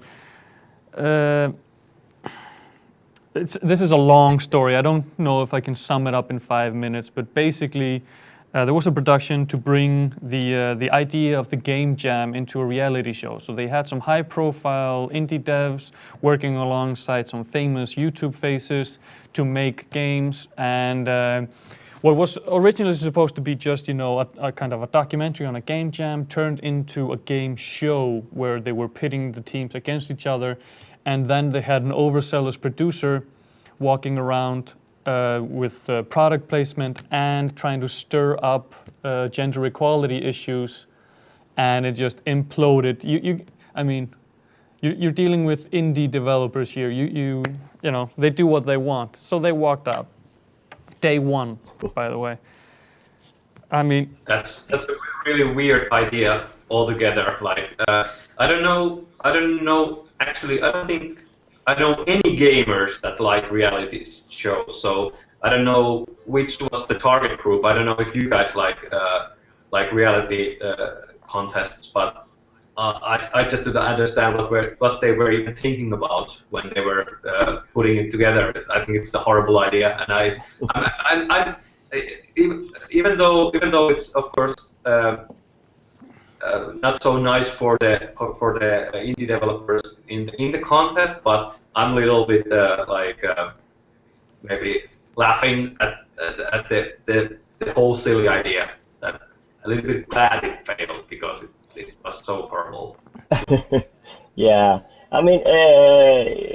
this is a long story. I don't know if I can sum it up in 5 minutes, but basically there was a production to bring the idea of the Game Jam into a reality show. So they had some high-profile indie devs working alongside some famous YouTube faces to make games, and what was originally supposed to be just, you know, a kind of a documentary on a game jam turned into a game show where they were pitting the teams against each other. And then they had an overzealous producer walking around with product placement and trying to stir up gender equality issues, and it just imploded. You're dealing with indie developers here. You know, they do what they want, so they walked out. Day one, by the way. I mean, that's a really weird idea altogether. Like, I don't know. Actually, I don't think I know any gamers that like reality shows. So I don't know which was the target group. I don't know if you guys like reality contests, but I just didn't understand what they were even thinking about when they were putting it together. I think it's a horrible idea, and I'm even though it's of course not so nice for the indie developers in the contest, but I'm a little bit maybe laughing at the whole silly idea. That a little bit glad it failed because it was so horrible. Yeah, I mean,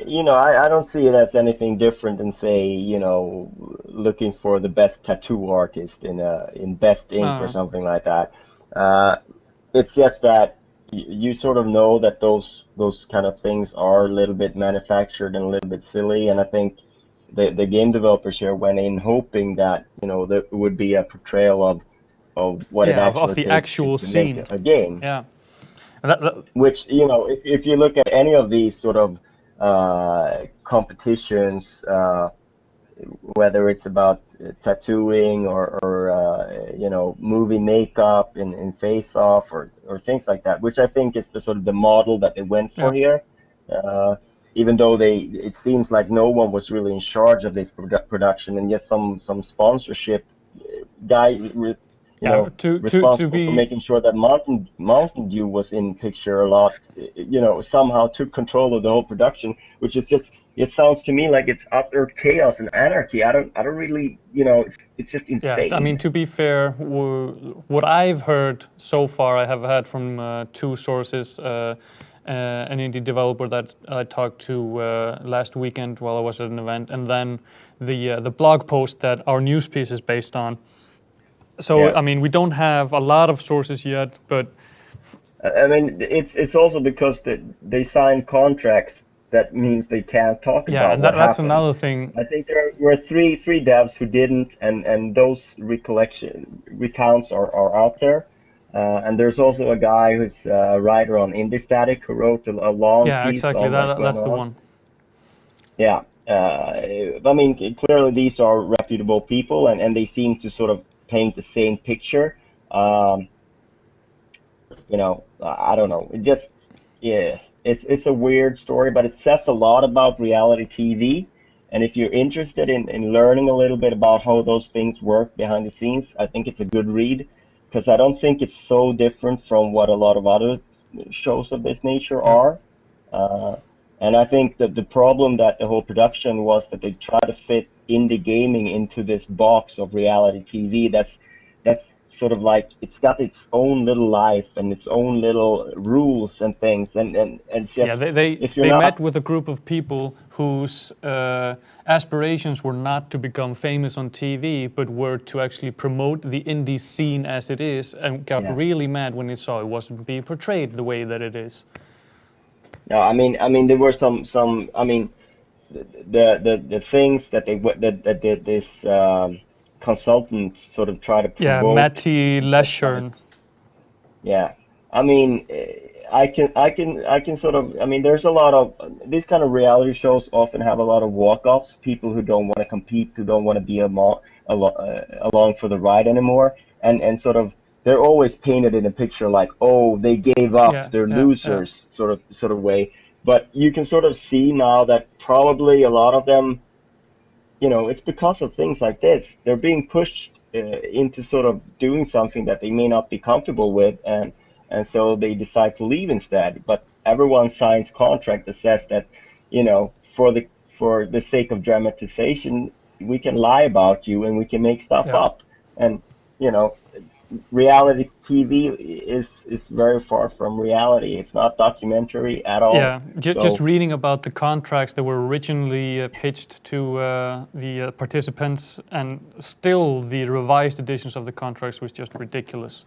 you know, I don't see it as anything different than, say, you know, looking for the best tattoo artist in Best Ink or something like that. It's just that you sort of know that those kind of things are a little bit manufactured and a little bit silly, and I think the game developers here went in hoping that, you know, there would be a portrayal of what it actually of the takes actual to scene. make a game. Yeah. Which, you know, if you look at any of these sort of competitions, whether it's about tattooing or you know, movie makeup in Face Off or things like that, which I think is the sort of the model that they went for here. Even though it seems like no one was really in charge of this production, and yet some sponsorship guy, you know, responsible for making sure that Mountain Dew was in picture a lot, you know, somehow took control of the whole production, which is just, it sounds to me like it's utter chaos and anarchy. I don't really, you know, it's just insane. Yeah, I mean, to be fair, what I've heard so far, I have heard from two sources, an indie developer that I talked to last weekend while I was at an event, and then the blog post that our news piece is based on. So, I mean, we don't have a lot of sources yet, but... I mean, it's also because they sign contracts that means they can't talk about and what that's happened. another thing. I think there were three devs who didn't, and those recounts are out there. And there's also a guy who's a writer on Indie Static who wrote a long piece. Yeah, exactly. That's the one. Yeah. I mean, clearly these are reputable people, and they seem to sort of paint the same picture. You know, I don't know. It just, it's a weird story, but it says a lot about reality TV. And if you're interested in learning a little bit about how those things work behind the scenes, I think it's a good read, because I don't think it's so different from what a lot of other shows of this nature are. And I think that the problem that the whole production was that they try to fit indie gaming into this box of reality TV. That's sort of like, it's got its own little life and its own little rules and things, and it's just, they met with a group of people whose aspirations were not to become famous on TV, but were to actually promote the indie scene as it is, and got really mad when they saw it wasn't being portrayed the way that it is. No, I mean there were some I mean the things that that this consultant sort of try to promote. Yeah, Matty Leschern. Yeah, I mean, I can sort of, I mean, there's a lot of these kind of reality shows often have a lot of walk-offs, people who don't want to compete, who don't want to be along for the ride anymore, and sort of they're always painted in a picture like, oh, they gave up, they're losers, sort of way. But you can sort of see now that probably a lot of them, you know, it's because of things like this. They're being pushed into sort of doing something that they may not be comfortable with, and so they decide to leave instead. But everyone signs contract that says that, you know, for the sake of dramatization, we can lie about you and we can make stuff up. And, you know, reality TV is very far from reality. It's not documentary at all. Yeah, just reading about the contracts that were originally pitched to the participants, and still the revised editions of the contracts was just ridiculous.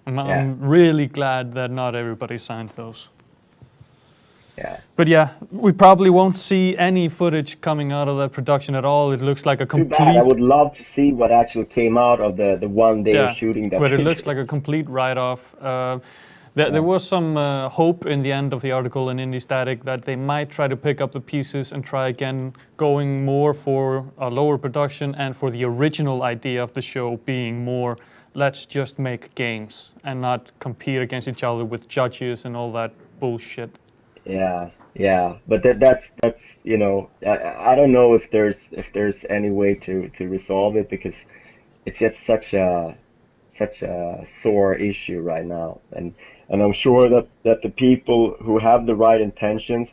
I'm really glad that not everybody signed those. Yeah. But yeah, we probably won't see any footage coming out of that production at all. It looks like a complete... Too bad. I would love to see what actually came out of the one day of shooting that. But it looks like a complete write-off. There was some hope in the end of the article in Indie Static that they might try to pick up the pieces and try again, going more for a lower production and for the original idea of the show being more, let's just make games and not compete against each other with judges and all that bullshit. Yeah, but that's you know, I don't know if there's any way to resolve it, because it's just such a sore issue right now, and I'm sure that the people who have the right intentions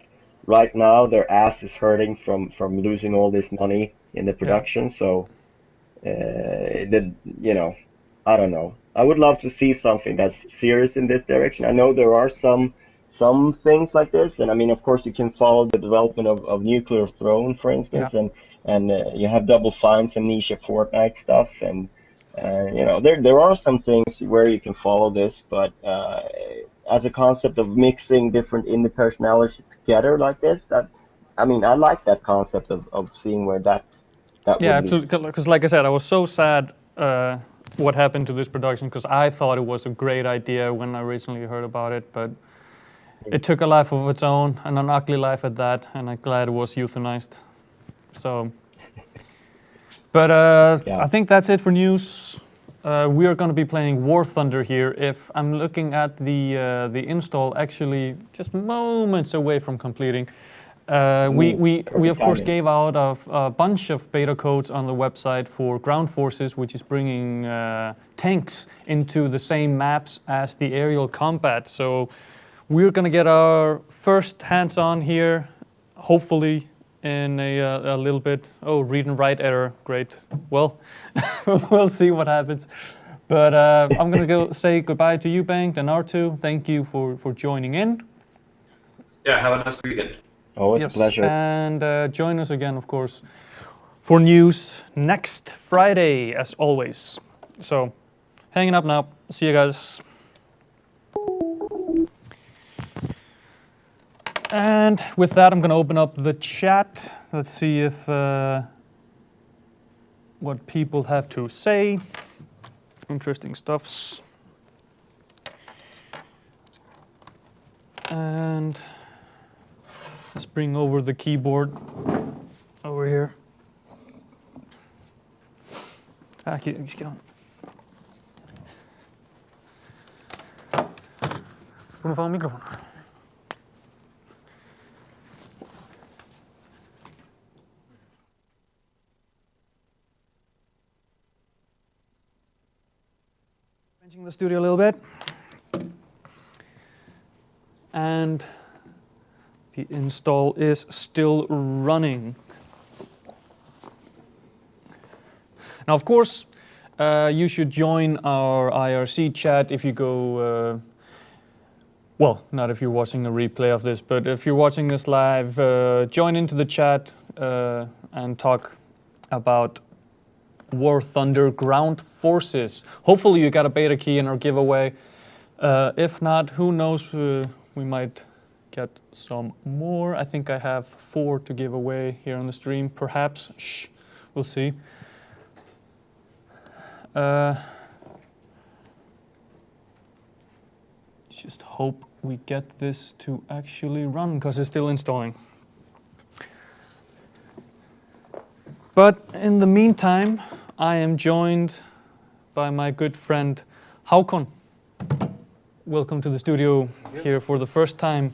right now, their ass is hurting from losing all this money in the production. So you know, I don't know. I would love to see something that's serious in this direction. I know there are some things like this, and I mean, of course, you can follow the development of Nuclear Throne, for instance, and you have Double Fine's Amnesia Fortnite stuff, and you know, there are some things where you can follow this, but as a concept of mixing different indie personalities together like this, that, I mean, I like that concept of seeing where that yeah, absolutely. Because like I said, I was so sad what happened to this production, because I thought it was a great idea when I originally heard about it, but it took a life of its own, and an ugly life at that, and I'm glad it was euthanized. So, but I think that's it for news. We are going to be playing War Thunder here. If I'm looking at the install, actually just moments away from completing. We of course gave out a bunch of beta codes on the website for Ground Forces, which is bringing tanks into the same maps as the aerial combat. So we're going to get our first hands-on here, hopefully in a little bit. Oh, read and write error. Great. Well, we'll see what happens. But I'm going to go say goodbye to you, Bengt and Arttu. Thank you for joining in. Yeah, have a nice weekend. Always a pleasure. And join us again, of course, for news next Friday, as always. So, hanging up now. See you guys. And with that, I'm going to open up the chat. Let's see if what people have to say. Interesting stuffs. And let's bring over the keyboard over here. Keep going. Ska man få en mikrofon? Changing the studio a little bit. And the install is still running. Now, of course, you should join our IRC chat if you go, well, not if you're watching a replay of this, but if you're watching this live, join into the chat and talk about War Thunder Ground Forces. Hopefully you got a beta key in our giveaway. If not, who knows, we might get some more. I think I have 4 to give away here on the stream, perhaps. Shh, we'll see. Just hope we get this to actually run, because it's still installing. But in the meantime, I am joined by my good friend Hákon. Welcome to the studio here for the first time.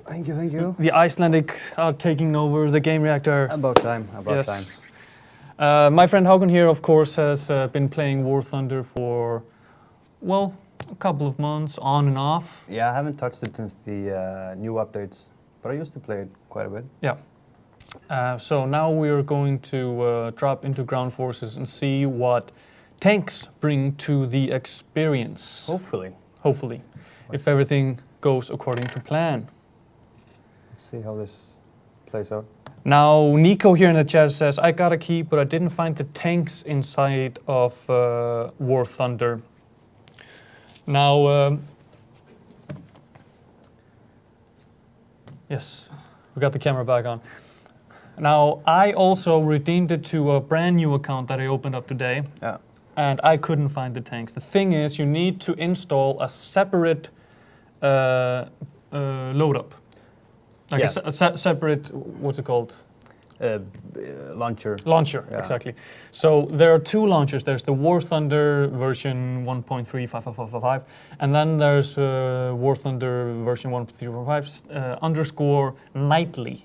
Thank you. The Icelandic are taking over the Gamereactor. About time. My friend Hákon here, of course, has been playing War Thunder for, well, a couple of months, on and off. Yeah, I haven't touched it since the new updates, but I used to play it quite a bit. Yeah. So now we're going to drop into Ground Forces and see what tanks bring to the experience. Hopefully. If everything goes according to plan. Let's see how this plays out. Now, Nico here in the chat says, I got a key, but I didn't find the tanks inside of War Thunder. Now, yes, we got the camera back on. Now, I also redeemed it to a brand new account that I opened up today. Yeah. And I couldn't find the tanks. The thing is, you need to install a separate load up. Like a separate, what's it called? Launcher. Launcher, Yeah. exactly. So there are 2 launchers. There's the War Thunder version 1.35555, and then there's War Thunder version 1.355 underscore nightly.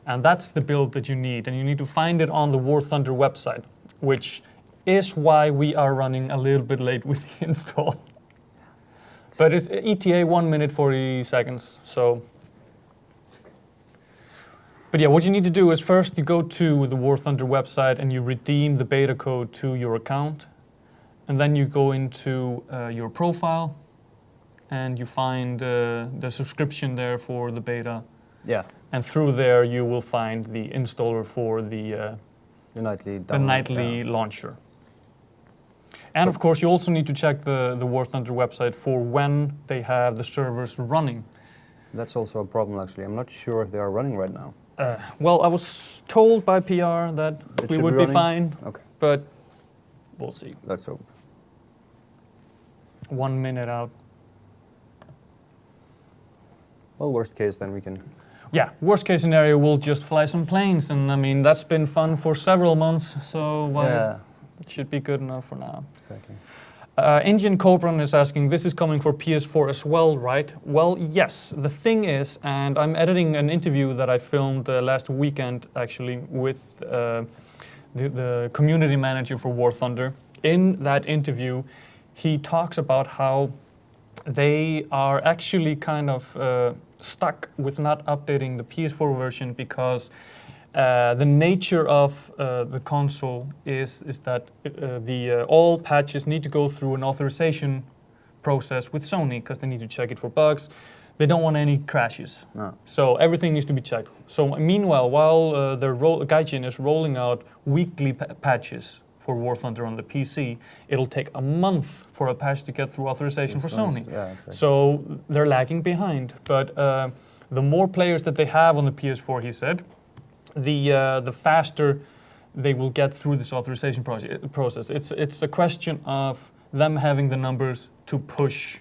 And that's the build that you need. And you need to find it on the War Thunder website, which is why we are running a little bit late with the install. But it's ETA 1 minute 40 seconds, so. But yeah, what you need to do is first you go to the War Thunder website and you redeem the beta code to your account. And then you go into your profile and you find the subscription there for the beta. Yeah. And through there you will find the installer for the nightly launcher. And of course, you also need to check the War Thunder website for when they have the servers running. That's also a problem, actually. I'm not sure if they are running right now. Well, I was told by PR that we would be fine, okay. But we'll see. Let's hope. 1 minute out. Well, worst case, then we can... Yeah, worst case scenario, we'll just fly some planes. And I mean, that's been fun for several months, so it should be good enough for now. Exactly. Indian Cobran is asking, this is coming for PS4 as well, right? Well, yes. The thing is, and I'm editing an interview that I filmed last weekend, actually, with the community manager for War Thunder. In that interview, he talks about how they are actually kind of stuck with not updating the PS4 version because the nature of the console is that all patches need to go through an authorization process with Sony because they need to check it for bugs. they don't want any crashes. No. So everything needs to be checked. So meanwhile, while Gaijin is rolling out weekly patches for War Thunder on the PC, it'll take a month for a patch to get through authorization for Sony. Yeah, exactly. So they're lagging behind. But the more players that they have on the PS4, he said, the faster they will get through this authorization process. It's a question of them having the numbers to push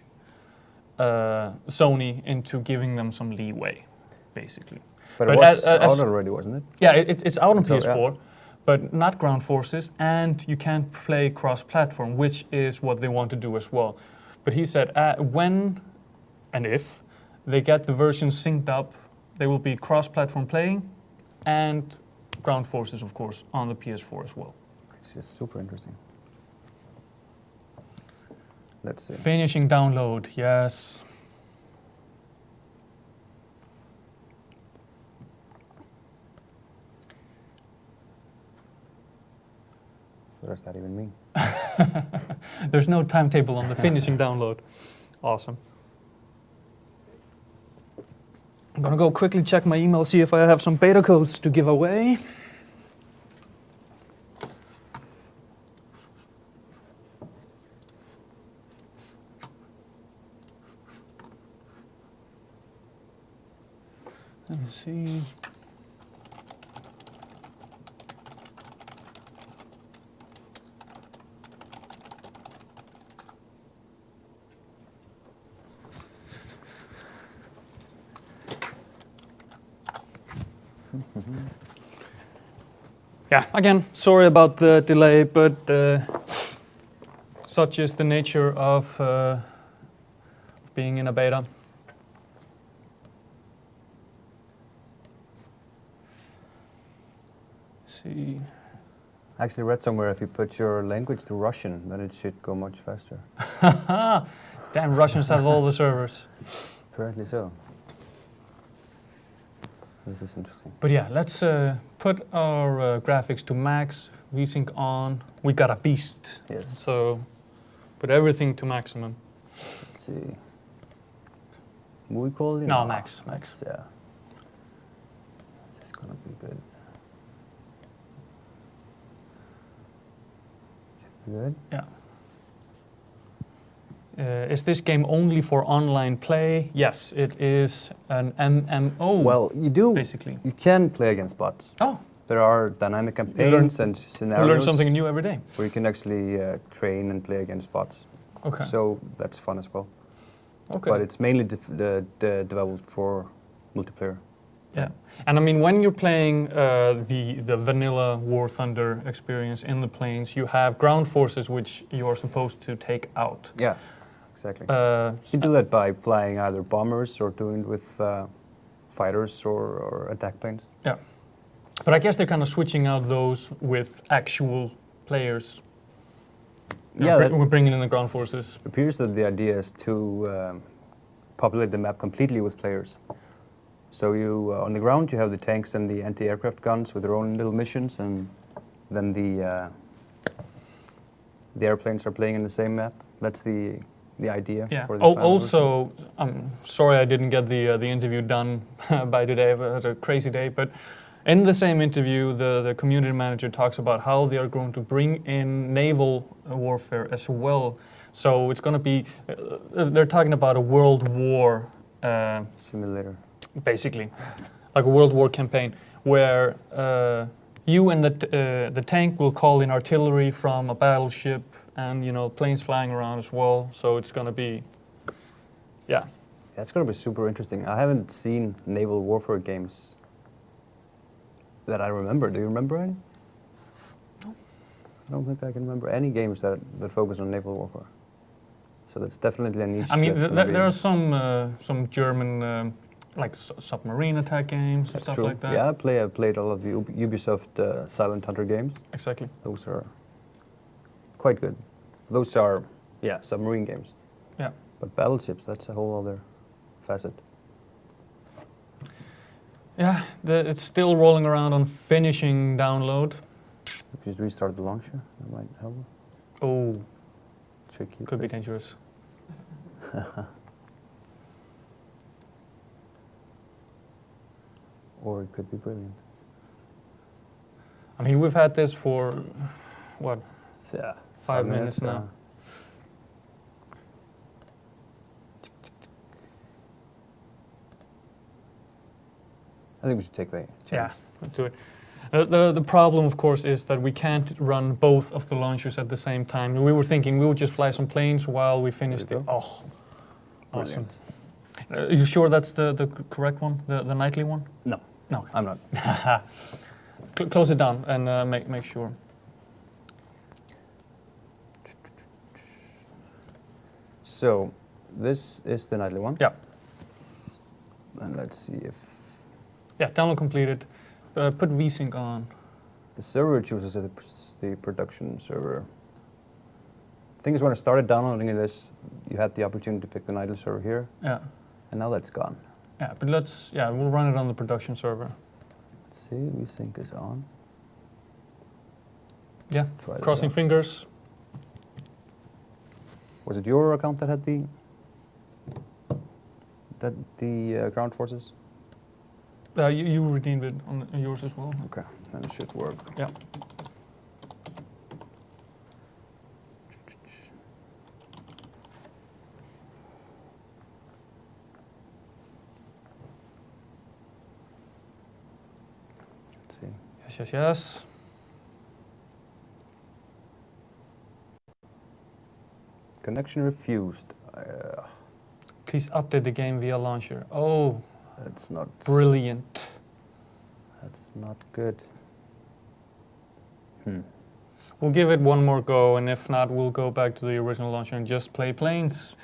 Sony into giving them some leeway, basically. But it was out already, wasn't it? Yeah, it's out on So, PS4, yeah. but not Ground Forces, and you can't play cross-platform, which is what they want to do as well. But he said when and if they get the versions synced up, they will be cross-platform playing, and Ground Forces, of course, on the PS4 as well. It's just super interesting. Let's see. Finishing download, yes. What does that even mean? There's no timetable on the finishing download. Awesome. I'm gonna go quickly check my email, see if I have some beta codes to give away. Let me see. Yeah, again, sorry about the delay, but such is the nature of being in a beta. See. I actually read somewhere if you put your language to Russian, then it should go much faster. Damn, Russians have all the servers. Apparently so. This is interesting. But yeah, let's put our graphics to max, VSync on. We got a beast. Yes. So put everything to maximum. Let's see. Movie quality? No, max. Yeah. It's gonna be good. Good? Yeah. Is this game only for online play? Yes, it is an MMO. Well, you do. Basically. You can play against bots. Oh, There are dynamic campaigns and you scenarios learn something new every day. where you can actually train and play against bots. Okay. So that's fun as well. Okay. But it's mainly developed for multiplayer. Yeah, and I mean, when you're playing the vanilla War Thunder experience in the planes, you have ground forces which you're supposed to take out. Yeah, exactly. You can do that by flying either bombers or doing it with fighters or attack planes. Yeah, but I guess they're kind of switching out those with actual players. Yeah, We're bringing in the ground forces. it appears that the idea is to populate the map completely with players. So you, on the ground, you have the tanks and the anti-aircraft guns with their own little missions, and then the airplanes are playing in the same map. That's the idea. Yeah. For the final Also, I'm sorry I didn't get the interview done by today. I had a crazy day, but in the same interview, the community manager talks about how they are going to bring in naval warfare as well. So it's going to be, they're talking about a world war simulator. basically, like a World War campaign, where you and the tank will call in artillery from a battleship, and planes flying around as well. So it's gonna be, yeah. That's gonna be super interesting. I haven't seen naval warfare games that I remember. Do you remember any? No. I don't think I can remember any games that focus on naval warfare. So that's definitely a niche. I mean, that's gonna be- there are some German like submarine attack games and That's stuff true. like that. Yeah, I've played all of the Ubisoft Silent Hunter games. Exactly. Those are quite good. Those are, submarine games. Yeah. But battleships, that's a whole other facet. Yeah, it's still rolling around on finishing download. If you restart the launcher, that might help. Oh, Tricky. could be place. dangerous. or it could be brilliant. I mean, we've had this for, what, Yeah, 5 minutes now. I think we should take the chance. Yeah, let's do it. The problem, of course, is that we can't run both of the launchers at the same time. We were thinking we would just fly some planes while we finished There it. we go. Oh, awesome. Brilliant. Are you sure that's the correct one, the nightly one? No, No. I'm not. Close it down and make sure. So, this is the nightly one. Yeah. And let's see if Yeah, download completed. Put VSync on. the server chooses the production server. Thing is, when I started downloading this, you had the opportunity to pick the nightly server here, Yeah. and now that's gone. Yeah, but we'll run it on the production server. Let's see, VSync is on. Yeah, Try this crossing out. fingers. Was it your account that had the ground forces? You redeemed it on yours as well. Okay, then it should work. Yeah. Let's see. Yes. Connection refused. Please update the game via launcher. Oh, That's not brilliant. That's not good. We'll give it one more go, and if not, we'll go back to the original launcher and just play planes.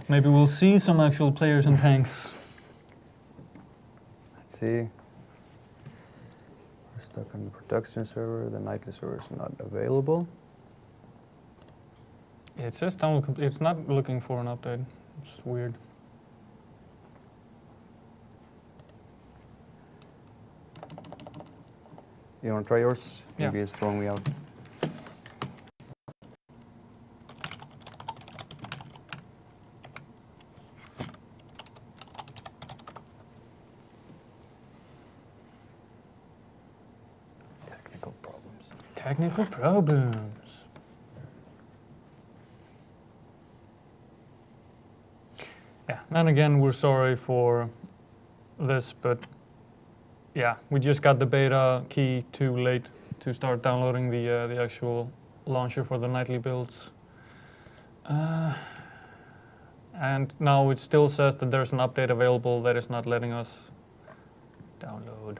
Maybe we'll see some actual players and tanks. Let's see. We're stuck on the production server. The nightly server is not available. Yeah, it says download complete. It's not looking for an update. It's weird. You want to try yours? Yeah. Maybe it's throwing me out. Technical problems. Technical problems. Yeah, and again, we're sorry for this, but yeah, we just got the beta key too late to start downloading the actual launcher for the nightly builds. And now it still says that there's an update available that is not letting us download.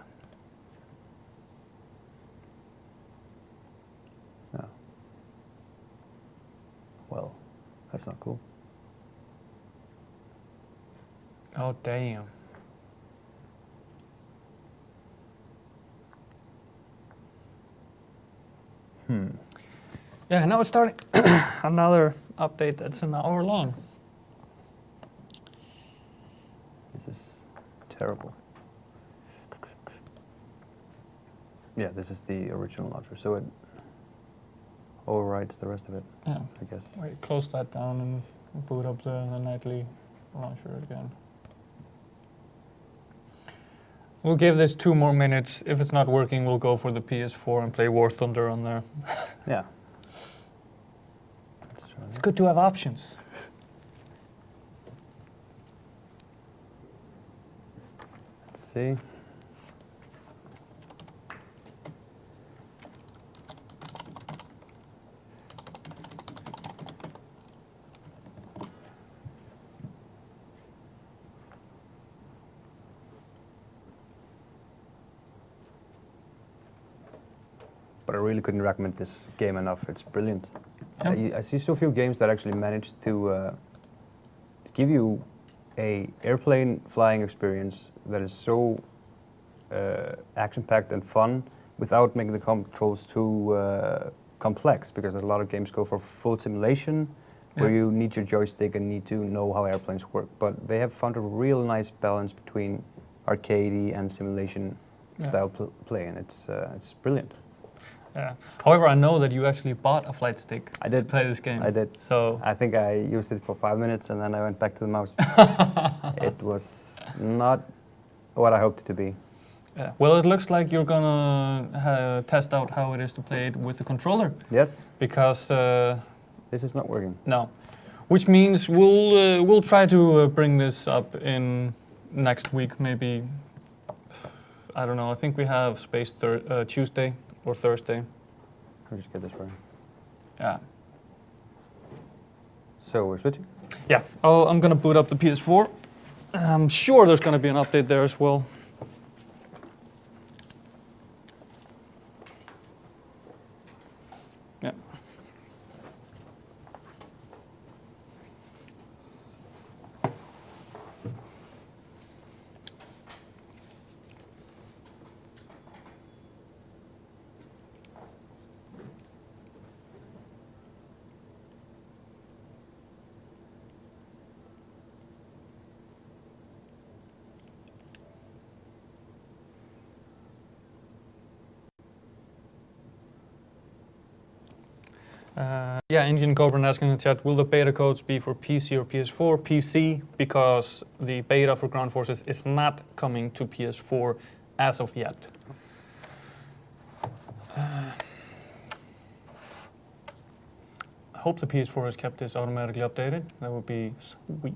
Yeah. Well, that's not cool. Oh, damn. Yeah, now it's starting another update that's an hour long. This is terrible. Yeah, this is the original launcher, so it overrides the rest of it, Yeah. I guess. Wait, close that down and boot up the nightly launcher again. We'll give this 2 more minutes. If it's not working, we'll go for the PS4 and play War Thunder on there. Yeah. Let's try It's that. good to have options. Let's see. But I really couldn't recommend this game enough. It's brilliant. Yeah. I see so few games that actually manage to give you a airplane flying experience that is so action-packed and fun without making the controls too complex, because a lot of games go for full simulation where Yeah. you need your joystick and need to know how airplanes work. But they have found a real nice balance between arcadey and simulation style play, and it's brilliant. Yeah. However, I know that you actually bought a flight stick I did. to play this game. I did. So I think I used it for 5 minutes and then I went back to the mouse. It was not what I hoped it to be. Yeah. Well, it looks like you're gonna test out how it is to play it with the controller. Yes. Because This is not working. no, which means we'll try to bring this up in next week, maybe. I don't know. I think we have space Tuesday or Thursday. I'll just get this right. Yeah. So we're switching. Yeah. I'm gonna boot up the PS4. I'm sure there's gonna be an update there as well. Yeah. Yeah, Indian Cobra asking in the chat, will the beta codes be for PC or PS4? PC, because the beta for Ground Forces is not coming to PS4 as of yet. I hope the PS4 has kept this automatically updated. That would be sweet.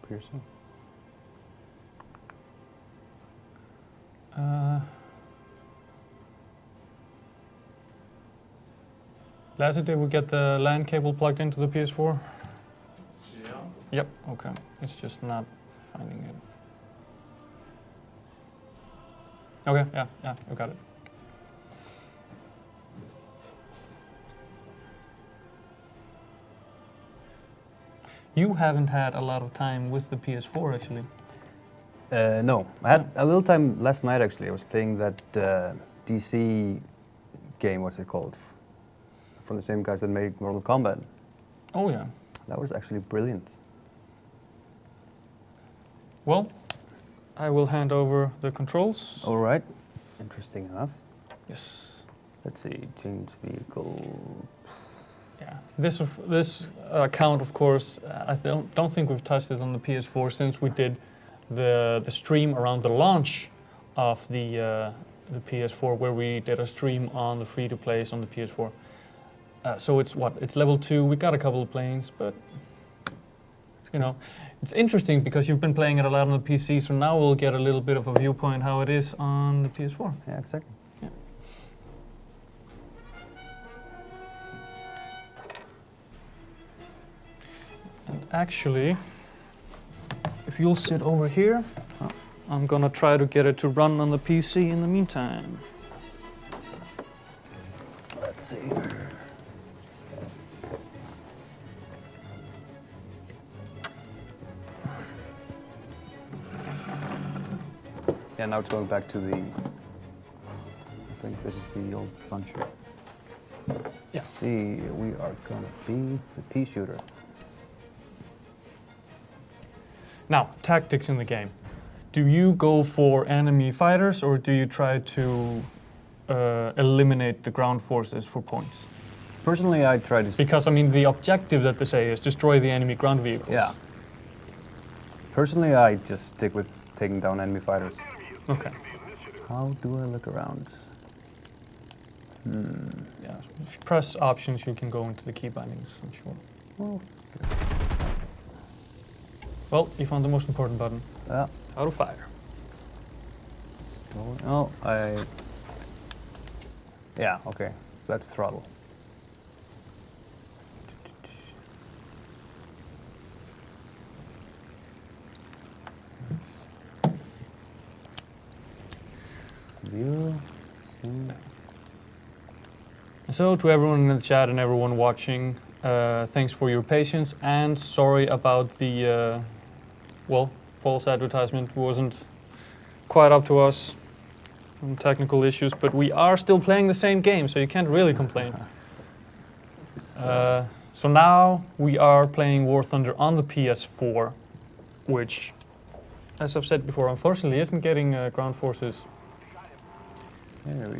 Pearson. Lassie, did we get the LAN cable plugged into the PS4? Yeah. Yep, okay. It's just not finding it. Okay, yeah, you got it. You haven't had a lot of time with the PS4, actually. No, I had a little time last night actually. I was playing that DC game, what's it called? From the same guys that made Mortal Kombat. Oh, yeah. That was actually brilliant. Well, I will hand over the controls. All right, interesting enough. Yes. Let's see, change vehicle. Yeah. This account, of course, I don't think we've touched it on the PS4 since we did the stream around the launch of the PS4, where we did a stream on the free-to-plays on the PS4. So it's what? It's level 2. We got a couple of planes, but you know, it's interesting because you've been playing it a lot on the PC. So now we'll get a little bit of a viewpoint how it is on the PS4. Yeah, exactly. Yeah. And actually, if you'll sit over here, I'm gonna try to get it to run on the PC in the meantime. Let's see. Yeah, now it's going back to the, I think this is the old launcher. Yeah. See, we are gonna be the pea shooter. Now, tactics in the game. Do you go for enemy fighters or do you try to eliminate the ground forces for points? Personally, I try to... Because, I mean, the objective that they say is destroy the enemy ground vehicles. Yeah. Personally, I just stick with taking down enemy fighters. Okay. How do I look around? Yeah. If you press options, you can go into the key bindings, I'm sure. Well, Well, you found the most important button. yeah. How to fire. Oh, yeah, okay. That's throttle. View. So, to everyone in the chat and everyone watching, thanks for your patience and sorry about the, well, false advertisement wasn't quite up to us. Some technical issues, but we are still playing the same game, so you can't really complain. So now we are playing War Thunder on the PS4, which, as I've said before, unfortunately isn't getting ground forces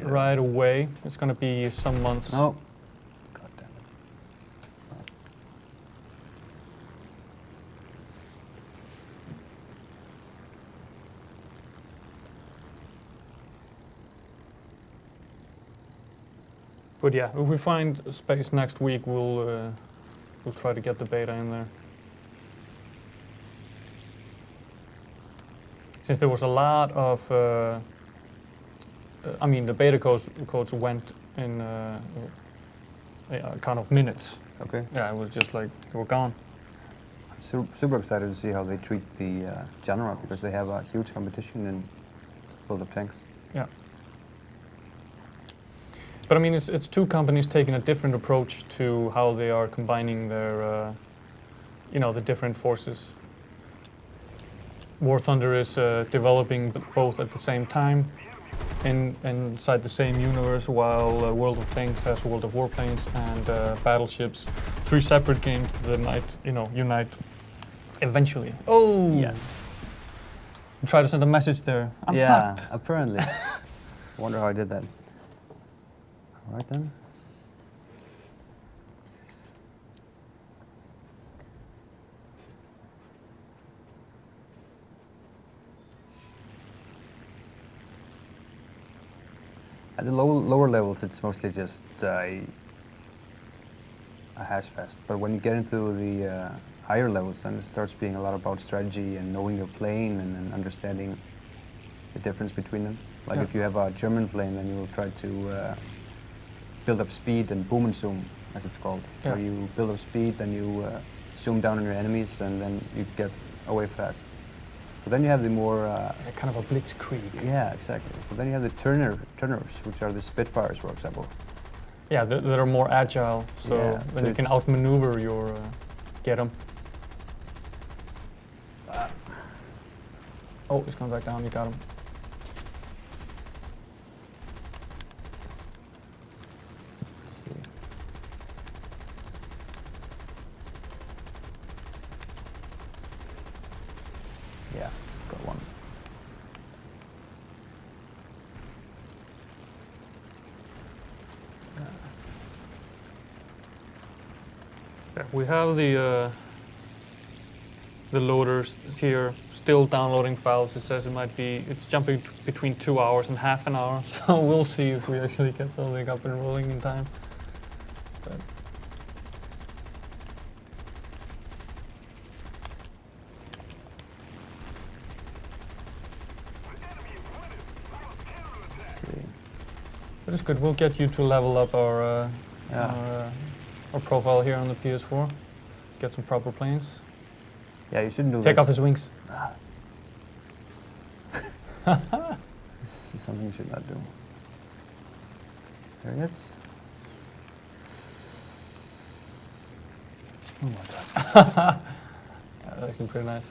right away. It's going to be some months. Oh. God damn it. But yeah, if we find space next week, we'll try to get the beta in there. Since there was a lot of, I mean, the beta codes went in kind of minutes. Okay. Yeah, it was just like they were gone. Super excited to see how they treat the genre, because they have a huge competition in World of Tanks. Yeah. But I mean, it's two companies taking a different approach to how they are combining their, the different forces. War Thunder is developing both at the same time, inside the same universe, while World of Tanks has World of Warplanes and Battleships. 3 separate games that might, unite eventually. Oh! Yes. Try to send a message there. I'm fucked. Apparently. Wonder how I did that. All right then. At the lower levels, it's mostly just a hash fest. But when you get into the higher levels, then it starts being a lot about strategy and knowing your plane and understanding the difference between them. Like if you have a German plane, then you will try to build up speed and boom and zoom, as it's called. Yeah. Where you build up speed, then you zoom down on your enemies, and then you get away fast. But then you have the more... kind of a blitzkrieg. Yeah, exactly. But then you have the turners, which are the Spitfires, for example. Yeah, that are more agile, so Yeah, then so you can outmaneuver your... get them. Oh, he's coming back down, you got him. Yeah, got one. Yeah, we have the loaders here still downloading files. It says it's jumping between 2 hours and half an hour. So we'll see if we actually get something up and rolling in time. But it's good. We'll get you to level up our profile here on the PS4. Get some proper planes. Yeah, you shouldn't do Take this. off his wings. This is something you should not do. There he is. Oh my god. Yeah, that's actually pretty nice.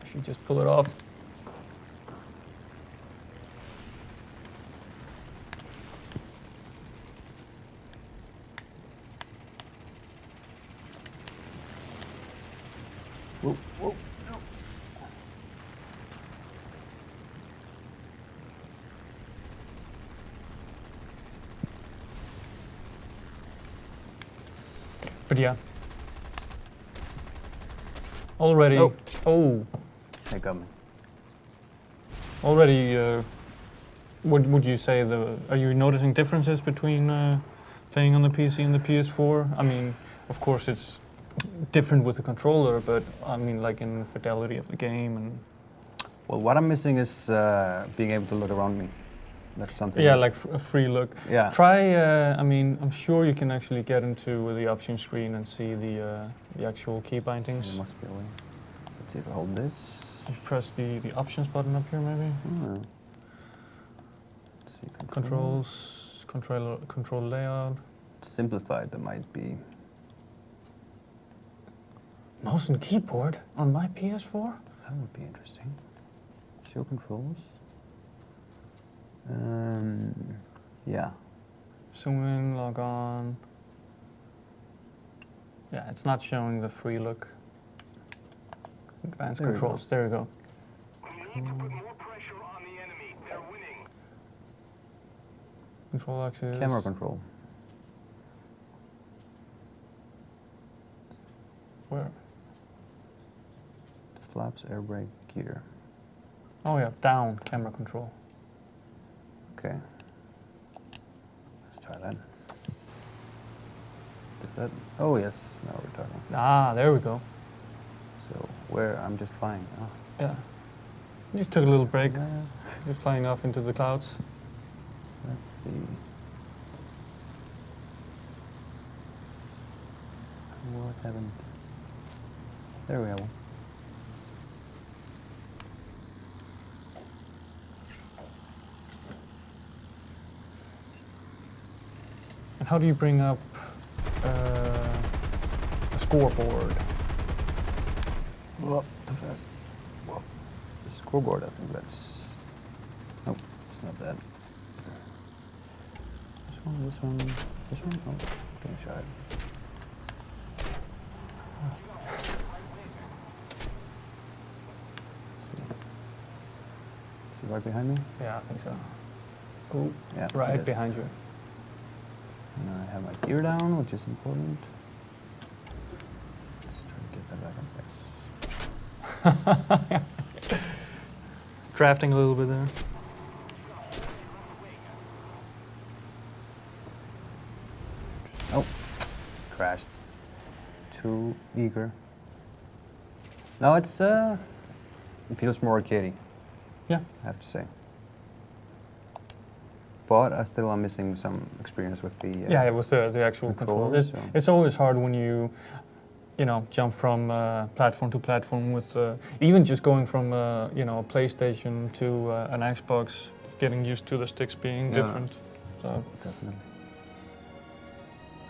I should just pull it off. Whoa, whoa, no. But yeah. Already. Oh. Oh. They're coming. Already. What would you say? Are you noticing differences between playing on the PC and the PS4? I mean, of course it's different with the controller, but I mean, like in fidelity of the game and. Well, what I'm missing is being able to look around me. That's something. Yeah, like a free look. Yeah. Try. I mean, I'm sure you can actually get into the option screen and see the actual key bindings. There must be a way. Let's see if I hold this. You press the options button up here, maybe. Oh. Let's see, Control layout. Simplified, that might be. Mouse and keyboard on my PS4? That would be interesting. Show controls. Yeah. Zoom in, log on. Yeah, it's not showing the free look. Advanced There we controls, there we go. We need to put more pressure on the enemy. They're winning. Control axis. Camera control. Where? Flaps, air brake, gear. Oh yeah, down, camera control. Okay. try that. Is that? Oh yes, now we're talking. Ah, there we go. So where I'm just flying. Oh. Yeah. Just took a little break. Yeah. Just flying off into the clouds. Let's see. What happened? There we have one. And how do you bring up the scoreboard? Whoa, too fast. Whoa. The scoreboard, I think that's... Nope, it's not that. This one, this one, this one? Oh, getting shy. Let's see. Is he right behind me? Yeah, I think so. Oh, Yeah, right yes. behind you. And I have my gear down, which is important. Let's try to get that back up. Yes. Drafting a little bit there. Oh, crashed. Too eager. No, it's it feels more arcadey, Yeah. I have to say. But I still am missing some experience with the Yeah, it was the actual control. controls, It's, so- it's always hard when you know, jump from platform to platform with even just going from a PlayStation to an Xbox, getting used to the sticks being Yeah. different. So Definitely.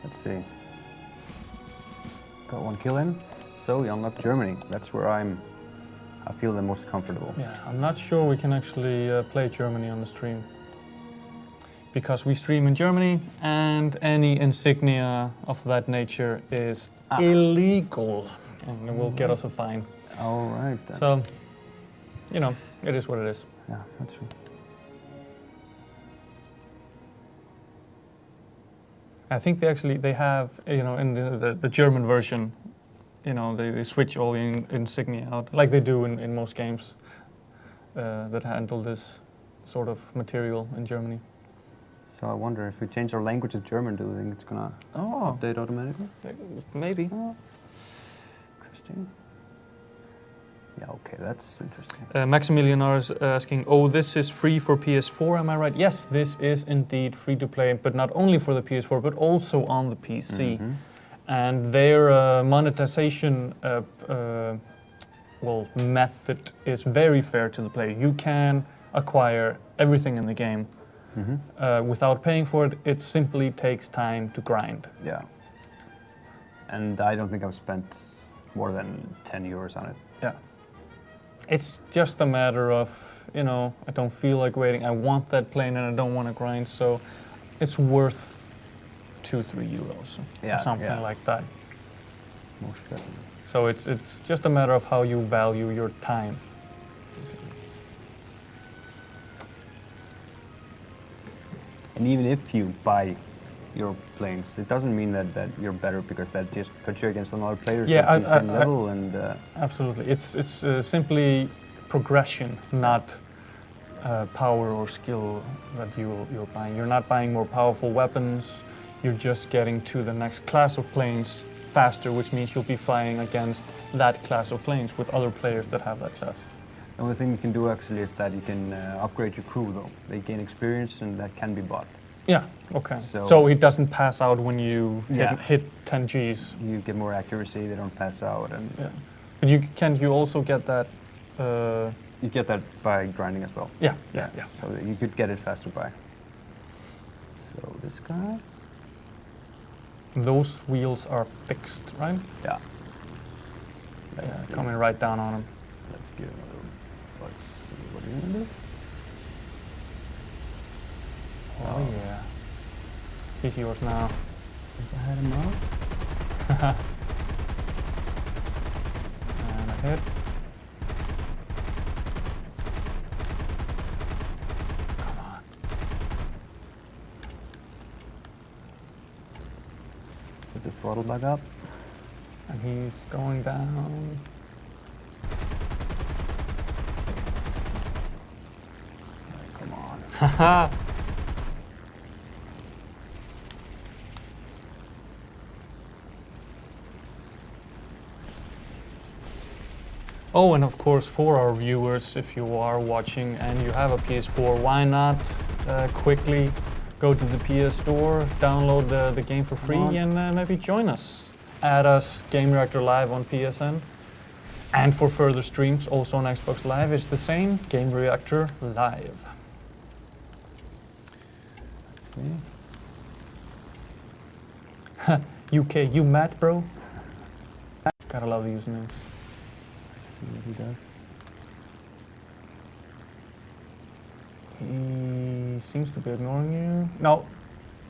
Let's see. Got one kill in. So we unlock Germany. That's where I feel the most comfortable. yeah, I'm not sure we can actually play Germany on the stream because we stream in Germany and any insignia of that nature is illegal and it will get us a fine. All right then. So, it is what it is. Yeah, that's true. I think they have, in the German version, they switch all the insignia out, like they do in most games that handle this sort of material in Germany. So I wonder if we change our language to German, do you think it's gonna update automatically? Maybe. Interesting. Yeah, okay, that's interesting. Maximilian is asking, this is free for PS4, am I right? Yes, this is indeed free to play, but not only for the PS4, but also on the PC. Mhm. And their monetization method is very fair to the player. You can acquire everything in the game without paying for it. It simply takes time to grind. Yeah. And I don't think I've spent more than 10 euros on it. Yeah. It's just a matter of, I don't feel like waiting. I want that plane and I don't want to grind, so it's worth 2-3 euros Yeah, or something yeah. like that. Most definitely. So it's just a matter of how you value your time. basically. And even if you buy your planes, it doesn't mean that you're better, because that just puts you against another players Yeah, at the same level. And Absolutely. It's simply progression, not power or skill that you're buying. You're not buying more powerful weapons. You're just getting to the next class of planes faster, which means you'll be flying against that class of planes with other players that have that class. the only thing you can do actually is that you can upgrade your crew, though. They gain experience, and that can be bought. Yeah, okay. So- So it doesn't pass out when you Yeah. hit 10 Gs. You get more accuracy, they don't pass out, and Yeah. But you also get that? you get that by grinding as well. Yeah. So that you could get it faster by. So this guy? Those wheels are fixed, right? Yeah. Yeah, Let's see. coming right down on them. Let's give him a little. Let's see what are you gonna do. Oh yeah. He's yours now. If I had a mouse. And a hit. Come on. Put the throttle back up. And he's going down. Come on. Haha. Oh, and of course, for our viewers, if you are watching and you have a PS4, why not quickly go to the PS Store, download the game for free, and maybe join us. Add us Gamereactor Live on PSN. And for further streams, also on Xbox Live, it's the same, Gamereactor Live. Let's see. UK, you mad, bro? Gotta love the usernames. Let's see what he does. He seems to be ignoring you. No,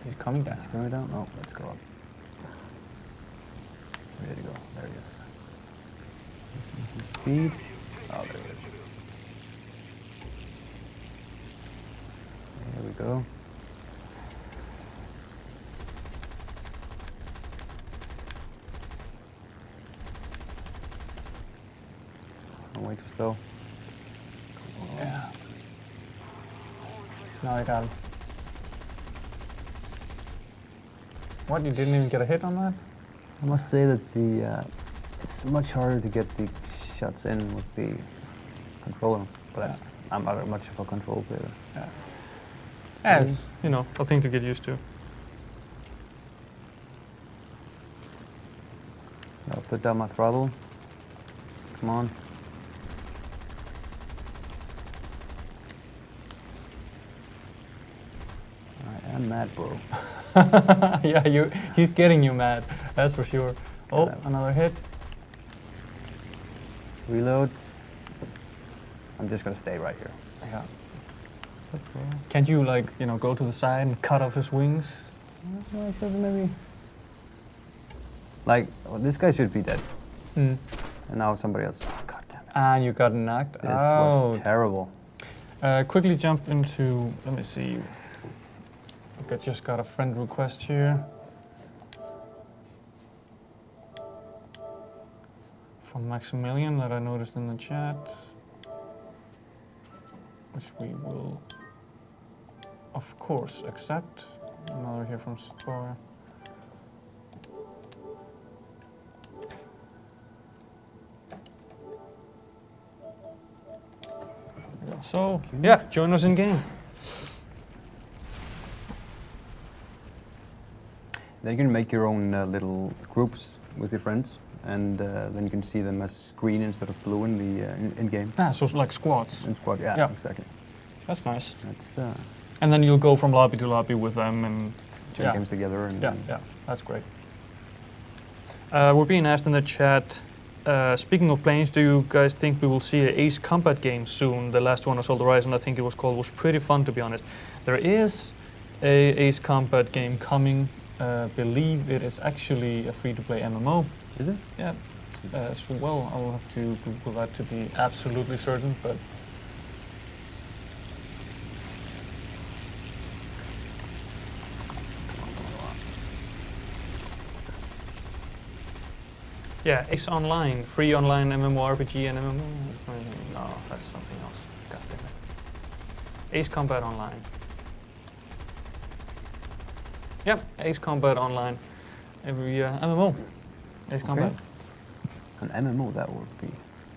he's coming down. Let's go down. Oh, let's go up. Ready to go. There he is. Missing some speed. Oh, there he is. There we go. Oh, way too slow. Yeah. No, I got him. What, you didn't even get a hit on that? I must say that the it's much harder to get the shots in with the controller, but I'm not much of a control player. Yeah. As, you know, a thing to get used to. So I'll put down my throttle. Come on. I am mad, bro. Yeah, he's getting you mad, that's for sure. Oh, another hit. Reload. I'm just gonna stay right here. Yeah. Can't you, like, you know, go to the side and cut off his wings? I should maybe. Like, well, this guy should be dead. Mm. And now somebody else. Oh, God damn it. And you got knocked This out. was terrible. Quickly jump into, let me see. I just got a friend request here. From Maximilian that I noticed in the chat. Which we will, of course, accept. Another here from Spore. So, yeah, join us in game. Then you can make your own little groups with your friends, and then you can see them as green instead of blue in the in game. Ah, so it's like squads. In squad, yeah, Yeah. exactly. That's nice. That's And then you'll go from lobby to lobby with them and join games together. And yeah, that's great. We're being asked in the chat, speaking of planes, do you guys think we will see an Ace Combat game soon? The last one, Assault Horizon, I think it was called, was pretty fun, to be honest. There is a Ace Combat game coming. Believe it is actually a free-to-play MMO. Is it? Yeah. So, well, I will have to Google that to be absolutely certain, but... Yeah, Ace Online, free online MMORPG and MMO. No, that's something else. God damn it. Ace Combat Online. Yep, Ace Combat Online. Every MMO. Ace Combat. An MMO, that would be.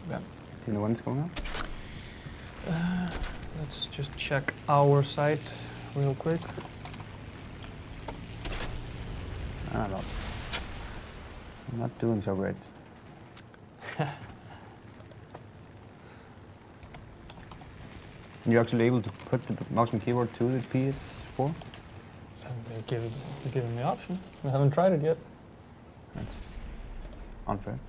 Yeah. Do you know when it's going on? Let's just check our site real quick. I don't know. I'm not doing so great. And you're actually able to put the mouse and keyboard to the PS4? They give me the option. We haven't tried it yet. That's unfair.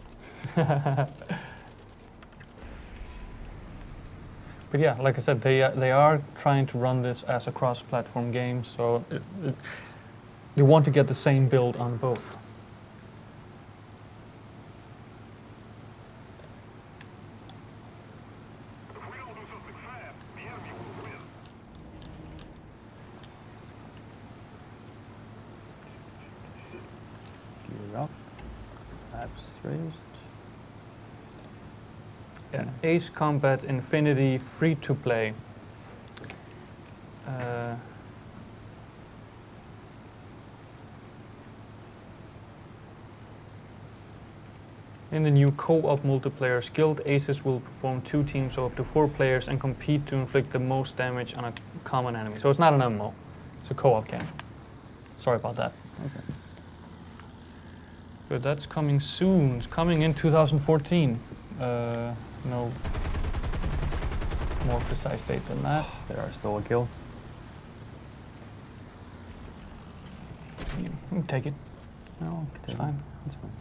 But yeah, like I said, they are trying to run this as a cross-platform game, so they want to get the same build on both. If we don't do something fast, the enemy will win. Gear up. Apps raised. Yeah, Ace Combat Infinity free-to-play. In the new co-op multiplayer, skilled aces will perform 2 teams of up to 4 players and compete to inflict the most damage on a common enemy. So it's not an MMO, it's a co-op game. Sorry about that. Okay. But that's coming soon. It's coming in 2014. No more precise date than that. There are still a kill. You can take it. No, it's fine. That's fine.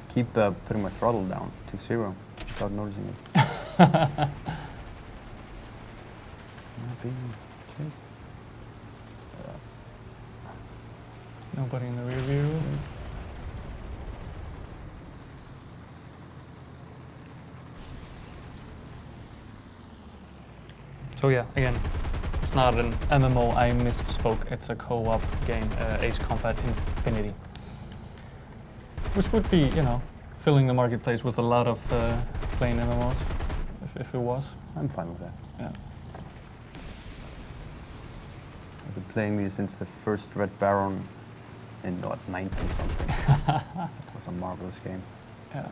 Keep putting my throttle down to 0 without noticing it. Not being chased. Nobody in the rear view. So yeah, again, it's not an MMO, I misspoke. It's a co-op game, Ace Combat Infinity. Which would be, you know, filling the marketplace with a lot of plain MMOs, if it was. I'm fine with that. Yeah. I've been playing these since the first Red Baron in, what, 90 something. It was a marvelous game. Yeah.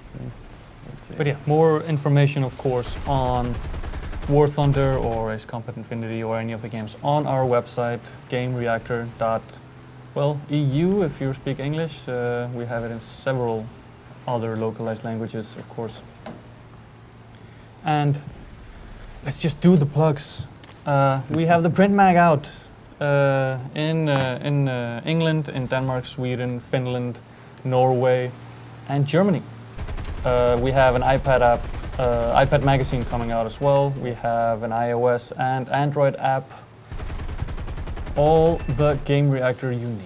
So that's it. But yeah, more information, of course, on War Thunder or Ace Combat Infinity or any of the games on our website, gamereactor.eu if you speak English. We have it in several other localized languages, of course. And let's just do the plugs. We have the print mag out in England, in Denmark, Sweden, Finland, Norway, and Germany. We have an iPad app, iPad magazine coming out as well. We have an iOS and Android app. All the Game Reactor you need.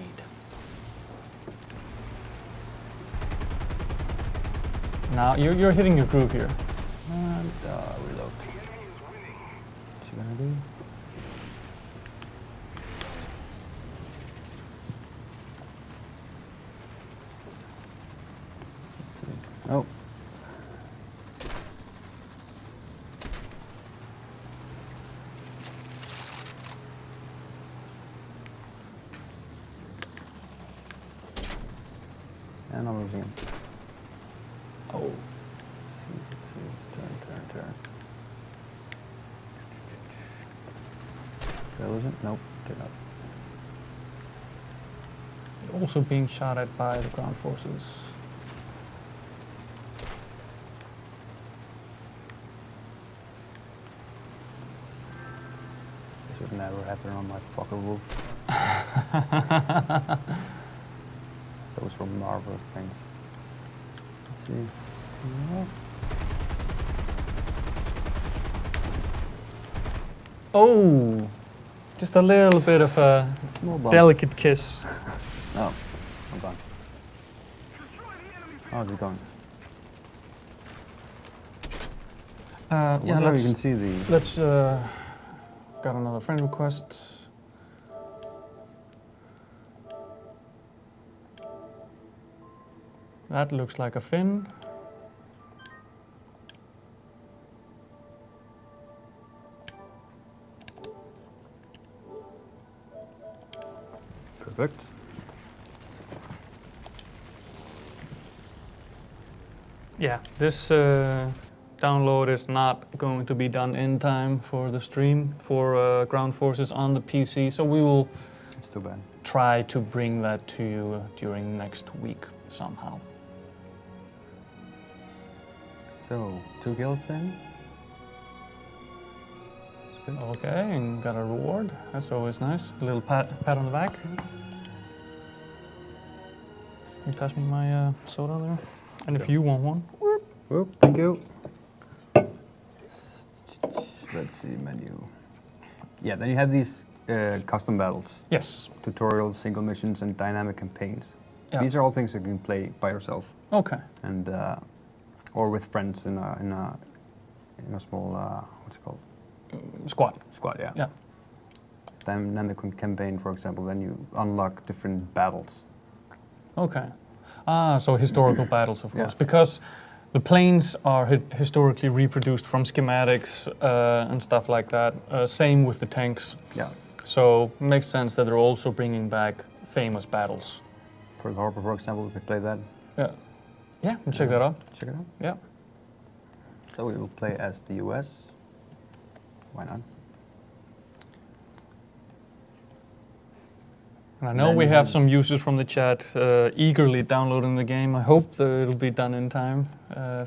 Now you're hitting your groove here. And reload. What's she gonna do? Let's see. Oh. And I'm losing him. Oh. Let's see, turn. Did I lose him? Nope, did not. Also being shot at by the ground forces. This would never happen on my fucker roof. Those were marvelous planes. Let's see. Oh, just a little bit of a Small bump. delicate kiss. Oh, I'm gone. How's it going? Yeah, You can let's see the. got another friend request. That looks like a fin. Perfect. Yeah, this download is not going to be done in time for the stream for ground forces on the PC, so we will It's too bad. try to bring that to you during next week somehow. So, 2 kills then? That's good. Okay, and got a reward. That's always nice. A little pat on the back. Can you pass me my soda there? And if Sure. you want one. Whoop, thank you. Let's see, menu. Yeah, then you have these custom battles. Yes. Tutorials, single missions, and dynamic campaigns. Yeah. These are all things that you can play by yourself, Okay. and or with friends in a small what's it called, Squad. squad. Yeah. Yeah. Dynamic campaign, for example, then you unlock different battles. Okay. Ah, so historical battles, of Yeah. course, because the planes are historically reproduced from schematics and stuff like that. Same with the tanks. Yeah. So it makes sense that they're also bringing back famous battles. Pearl Harbor, for example, we could play that. Yeah. Yeah, we'll check that out. Check it out. Yeah. So we will play as the US. Why not? And I know Then we you have have- some users from the chat eagerly downloading the game. I hope that it'll be done in time.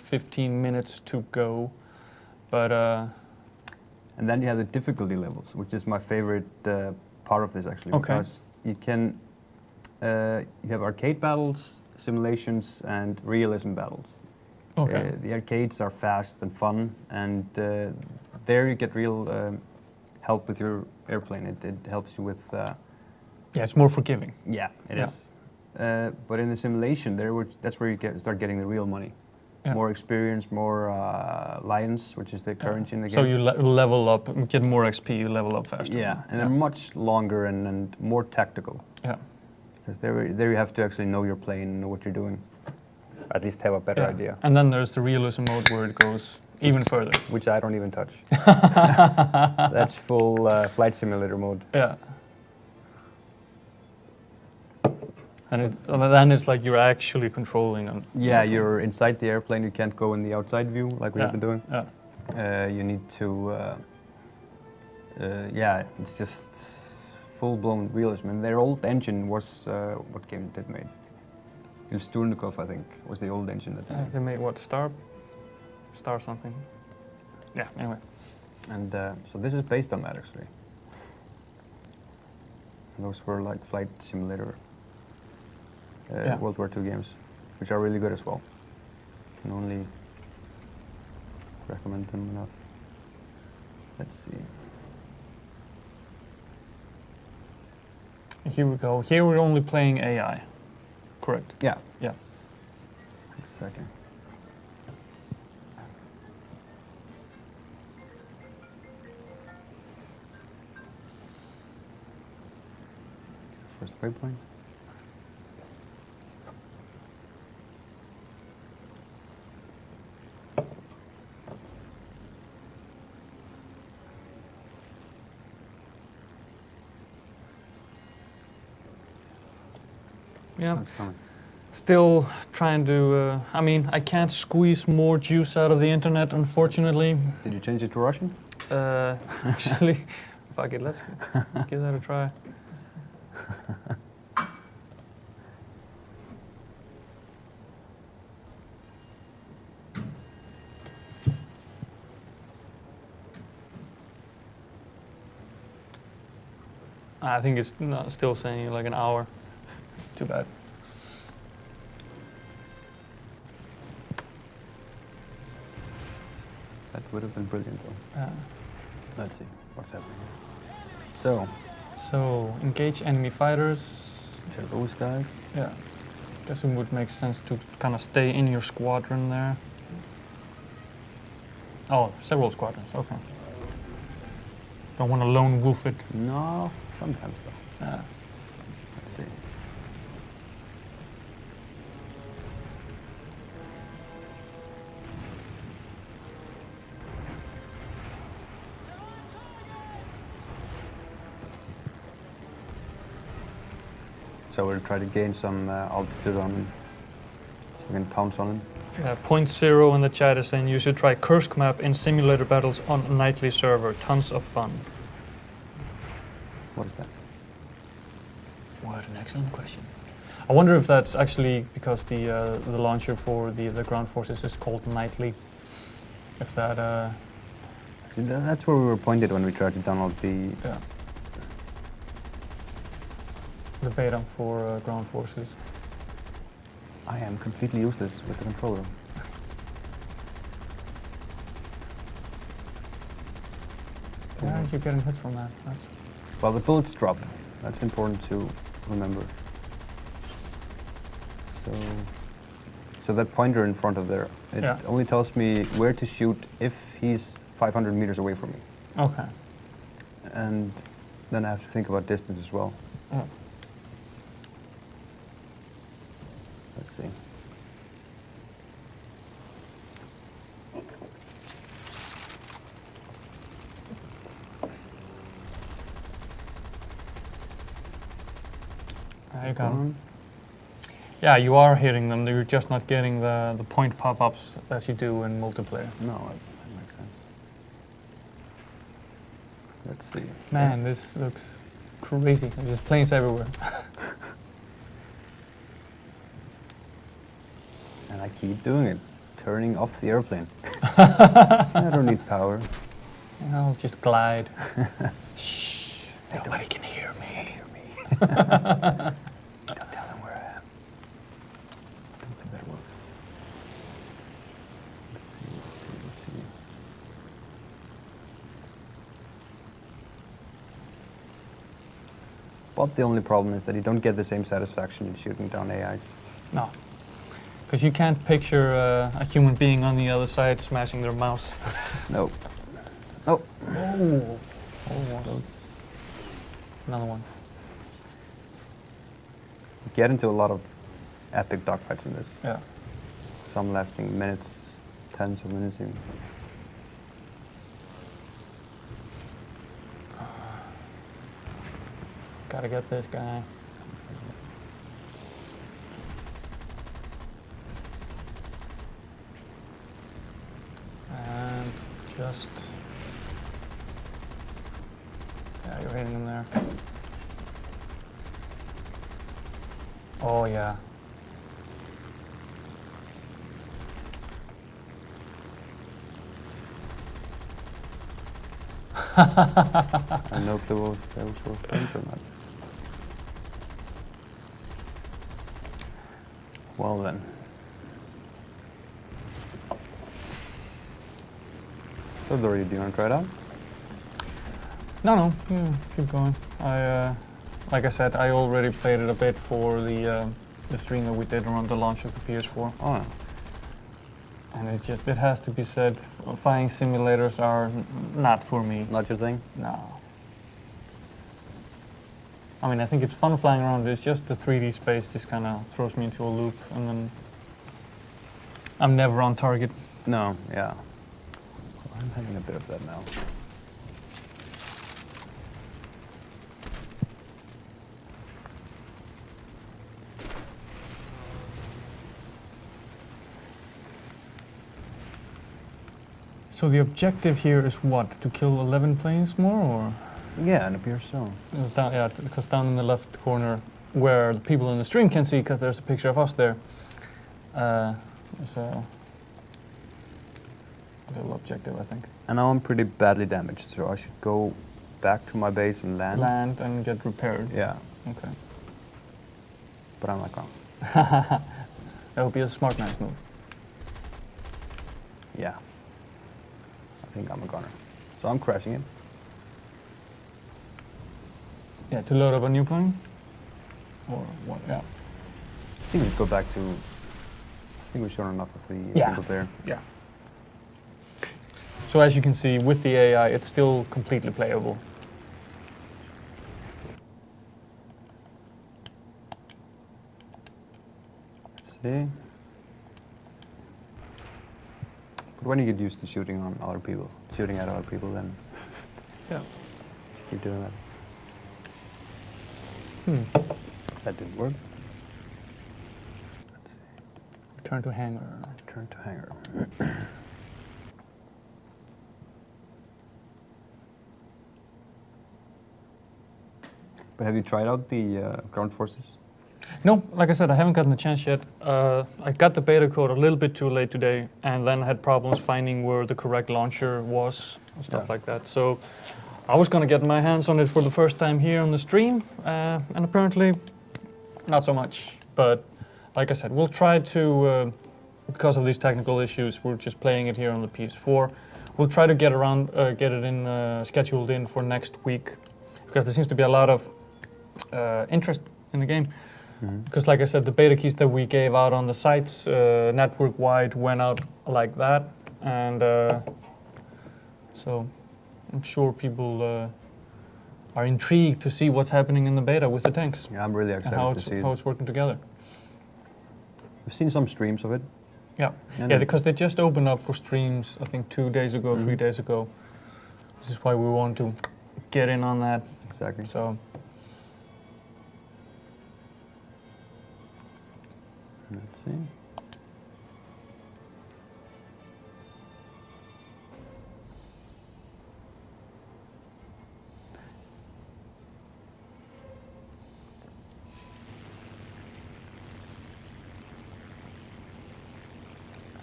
15 minutes to go. But And then you have the difficulty levels, which is my favorite part of this actually, Okay. because you can you have arcade battles, simulations, and realism battles. okay. The arcades are fast and fun, and there you get real help with your airplane. It helps you with Yeah, it's more forgiving. yeah, it Yeah. is. But in the simulation, that's where you start getting the real money. Yeah. More experience, more lions, which is the currency in the So game. you level up, get more XP, you level up faster. Yeah, and they're much longer and more tactical. Yeah. Because there you have to actually know your plane, know what you're doing. At least have a better Yeah. idea, And then there's the realism mode where it goes even further. which I don't even touch. That's full flight simulator mode. Yeah. And then it's like you're actually controlling them. Yeah, you're inside the airplane. You can't go in the outside view like we have been doing. Yeah. You need to, yeah, it's just full-blown realism. And their old engine was, what game did they made? Ilsturnikov, I think, was the old engine that they made. They made what, Star something? Yeah, anyway. And so this is based on that, actually. And those were like flight simulator Yeah. World War II games, which are really good as well. Can only recommend them enough. Let's see. Here we go. Here we're only playing AI. Correct. Yeah. Yeah. Exactly. First waypoint. Yeah. That's coming. Still trying to, I mean, I can't squeeze more juice out of the internet, unfortunately. Did you change it to Russian? Actually, fuck it, let's give that a try. I think it's still saying like an hour. Too bad. That would have been brilliant, though. Yeah. Let's see what's happening. So, So, engage enemy fighters. which are those guys? Yeah. Guess it would make sense to kind of stay in your squadron there. Oh, several squadrons, okay. Don't want to lone wolf it. No, sometimes though. Yeah. Let's see. So we'll try to gain some altitude on them, so we can pounce on them. Point zero in the chat is saying you should try Kursk map in simulator battles on a nightly server. Tons of fun. What is that? What an excellent question. I wonder if that's actually because the launcher for the ground forces is called nightly. If that See, that's where we were pointed when we tried to download the. yeah. The beta for ground forces. I am completely useless with the controller. Why aren't you getting hits from that? That's Well, the bullets drop. That's important to remember. So that pointer in front of there, it Yeah. only tells me where to shoot if he's 500 meters away from me. okay. And then I have to think about distance as well. Yeah. Let's see. you got 'em. Yeah, you are hitting them. You're just not getting the point pop-ups as you do in multiplayer. No, that makes sense. Let's see. Man, this looks crazy. There's just planes everywhere. And I keep doing it, turning off the airplane. I don't need power. I'll just glide. Shh. Nobody can hear me. Can't hear me. Don't tell them where I am. Don't think that works. Let's see. But the only problem is that you don't get the same satisfaction in shooting down AIs. No. Because you can't picture a human being on the other side smashing their mouse. No. Oh. Oh. Another one. You get into a lot of epic dogfights in this. Yeah. Some lasting minutes, tens of minutes even. Gotta get this guy. And just... Yeah, you're hitting him there. Oh, yeah. I have no clue if those were friends or not. Well then. So Dóri, do you want to try it out? No, yeah, keep going. Like I said, I already played it a bit for the stream that we did around the launch of the PS4. Oh no. And it has to be said, flying simulators are not for me. Not your thing? No. I mean, I think it's fun flying around. It's just the 3D space just kind of throws me into a loop, and then I'm never on target. No, yeah. Well, I'm having a bit of that now. So the objective here is what? To kill 11 planes more, or? Yeah, it appears so. Down, yeah, because down in the left corner, where the people in the stream can see, because there's a picture of us there, there's a little objective, I think. And now I'm pretty badly damaged, so I should go back to my base and land. Land and get repaired. Yeah, Okay. but I'm not going. That would be a smart man's move. Yeah. I think I'm a gunner. So I'm crashing it. Yeah, to load up a new plane? Or what? Yeah. I think we should go back to... I think we've shown enough of the Yeah. single player. Yeah. So as you can see, with the AI, it's still completely playable. See? But when you get used to shooting on other people, shooting at other people, then Yeah. keep doing that. That didn't work. Let's see. Return to hangar. Return to hangar. But have you tried out the ground forces? No, like I said, I haven't gotten the chance yet. I got the beta code a little bit too late today, and then I had problems finding where the correct launcher was, and stuff Yeah. like that. So I was gonna get my hands on it for the first time here on the stream, and apparently not so much. But like I said, we'll try to, because of these technical issues, we're just playing it here on the PS4. We'll try to get it in, scheduled in for next week, because there seems to be a lot of interest in the game. Because like I said, the beta keys that we gave out on the sites network-wide went out like that, and so I'm sure people are intrigued to see what's happening in the beta with the tanks Yeah, I'm really and excited to see how it. it's working together. I've seen some streams of it. Yeah, And yeah, because they just opened up for streams, I think 2 days ago, 3 days ago. This is why we want to get in on that. Exactly. So Let's see.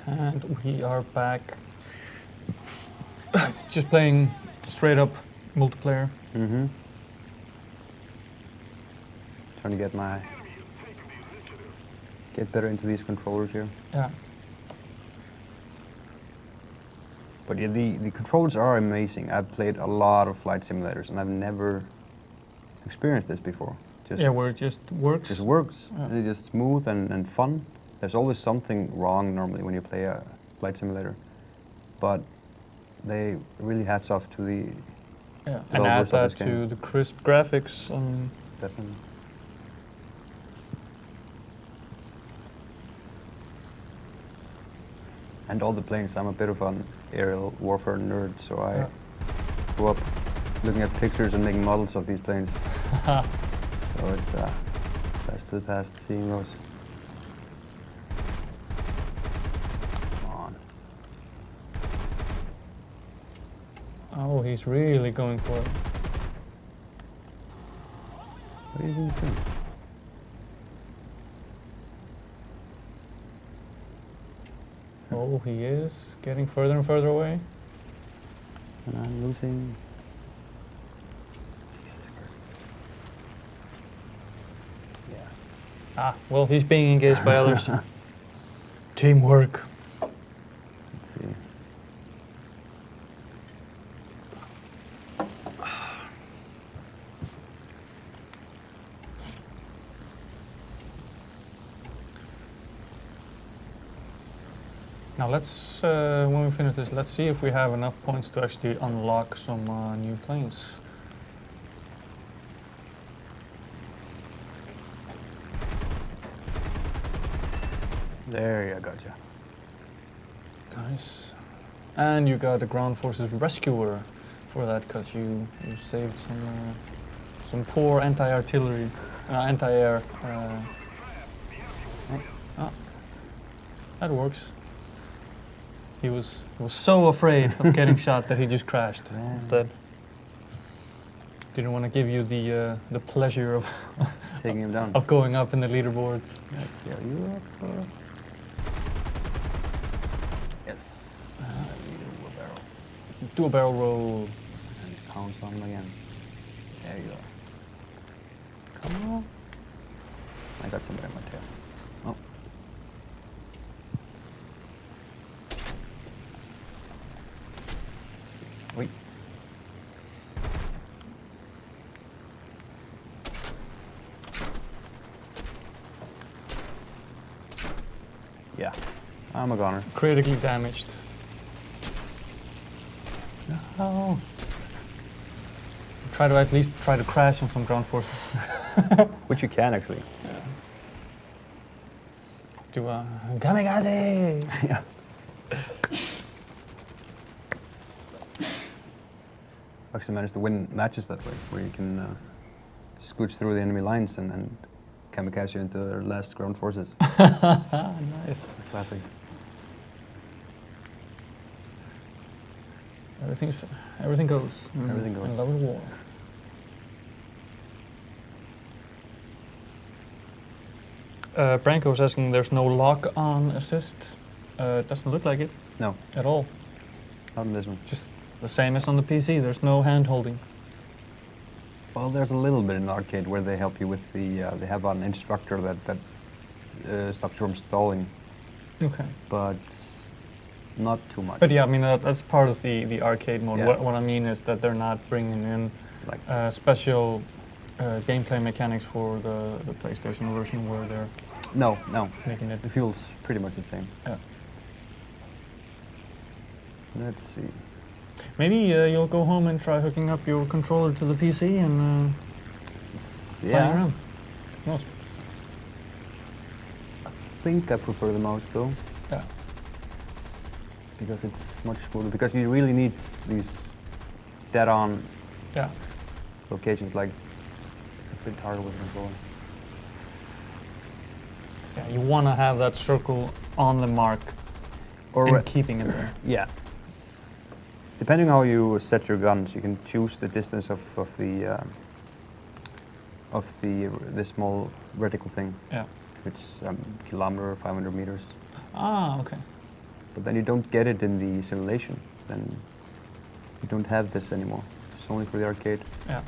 And we are back. Just playing straight up multiplayer. Mm-hmm. Trying to get better into these controllers here. Yeah. But yeah, the controls are amazing. I've played a lot of flight simulators and I've never experienced this before. Yeah, where it just works. Just works. Yeah. It's just smooth and fun. There's always something wrong normally when you play a flight simulator. But they really hats off to the Yeah, and add developers of this that game. to the crisp graphics. Definitely. And all the planes, I'm a bit of an aerial warfare nerd, so I grew up looking at pictures and making models of these planes. So it's blast to the past seeing those. Come on. Oh, he's really going for it. What are you doing? Oh, he is getting further and further away. And I'm losing. Jesus Christ. Yeah. Ah, well, he's being engaged by others. Teamwork. Let's see. Now let's, when we finish this, let's see if we have enough points to actually unlock some new planes. There you gotcha. Nice. And you got the Ground Forces Rescuer for that, because you saved some poor anti-artillery, anti-air. That works. He was so afraid of getting shot that he just crashed instead. Didn't want to give you the pleasure of Taking him down. of going up in the leaderboards. Let's see, are you up for... Yes. Do a barrel roll. And it counts on him again. There you are. Come on. I got somebody on my tail. Oh. Wait. Yeah, I'm a goner. Critically damaged. No. Try to at least try to crash on some ground forces. Which you can actually. Do a kamikaze! Yeah. Actually managed to win matches that way, where you can scooch through the enemy lines and kamikaze into their last ground forces. Nice. Classic. Everything goes. Everything goes. In love and war. Branko's asking, there's no lock-on assist. It doesn't look like it No, at all. not in this one. Just the same as on the PC. There's no hand holding. Well, there's a little bit in the arcade where they help you with the. They have an instructor that stops you from stalling, Okay. but not too much. But yeah, I mean that's part of the arcade mode. Yeah. What I mean is that they're not bringing in Like special gameplay mechanics for the PlayStation version where they're no, making it. it feels pretty much the same. Yeah. Let's see. Maybe you'll go home and try hooking up your controller to the PC and playing Yeah, around. Yes. I think I prefer the mouse though, Yeah. because it's much smoother. Because you really need these dead-on Yeah. locations. Like it's a bit harder with the controller. Yeah, you want to have that circle on the mark and keeping it there. Yeah. Depending how you set your guns, you can choose the distance of the small reticle thing. Yeah. Which is kilometer, 500 meters. Ah, okay. But then you don't get it in the simulation. Then you don't have this anymore. It's only for the arcade. Yeah.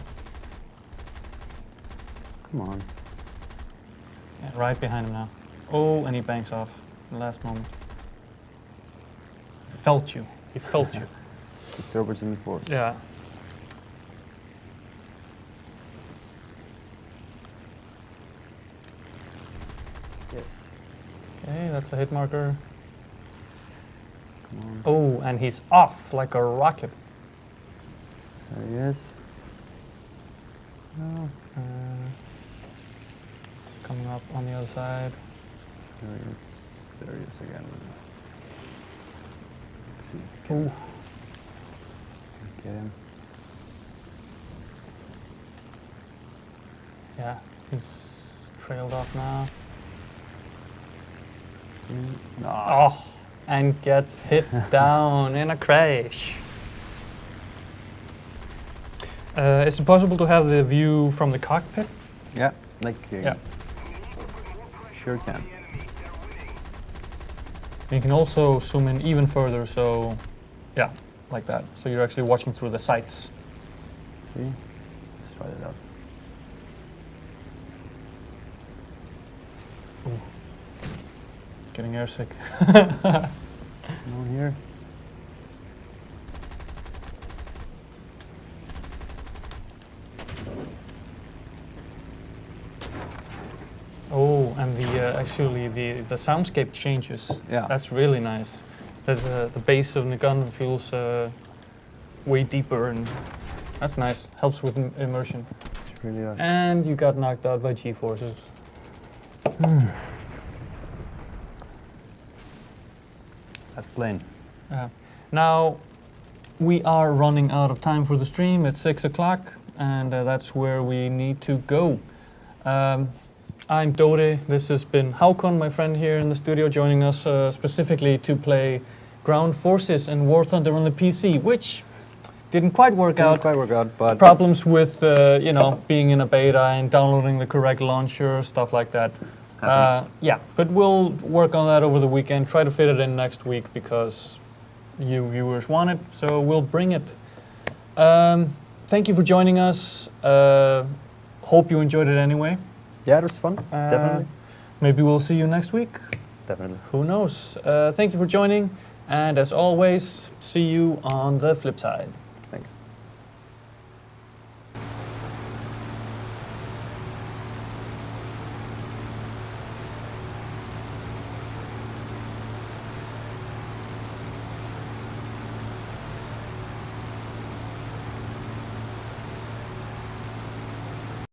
Come on. Yeah, right behind him now. Oh, and he banks off in the last moment. He felt you. He felt you. Disturbance in the force. Yeah. Yes. Okay, that's a hit marker. Come on. Oh, and he's off like a rocket. There he is. Oh, coming up on the other side. There he is again. Let's see. Ooh. Get him. Yeah, he's trailed off now. No. Oh, and gets hit down in a crash. Is it possible to have the view from the cockpit? Yeah, like Yeah. Sure can. You can also zoom in even further, so yeah, like that. So you're actually watching through the sights. See? Let's try that out. Ooh. Getting airsick. No one here. Oh, and actually the soundscape changes. Yeah. That's really nice. The bass of the gun feels way deeper, and that's nice. Helps with immersion. It's really nice. And you got knocked out by G-forces. That's plain. Now, we are running out of time for the stream. It's 6 o'clock, and that's where we need to go. I'm Dóri. This has been Hákon, my friend here in the studio, joining us specifically to play Ground Forces and War Thunder on the PC, which didn't quite work out. But Problems with, being in a beta and downloading the correct launcher, stuff like that. Yeah, but we'll work on that over the weekend, try to fit it in next week because you viewers want it, so we'll bring it. Thank you for joining us. Hope you enjoyed it anyway. yeah, it was fun. Definitely. Maybe we'll see you next week. Definitely. Who knows? Thank you for joining, and as always, see you on the flip side. Thanks.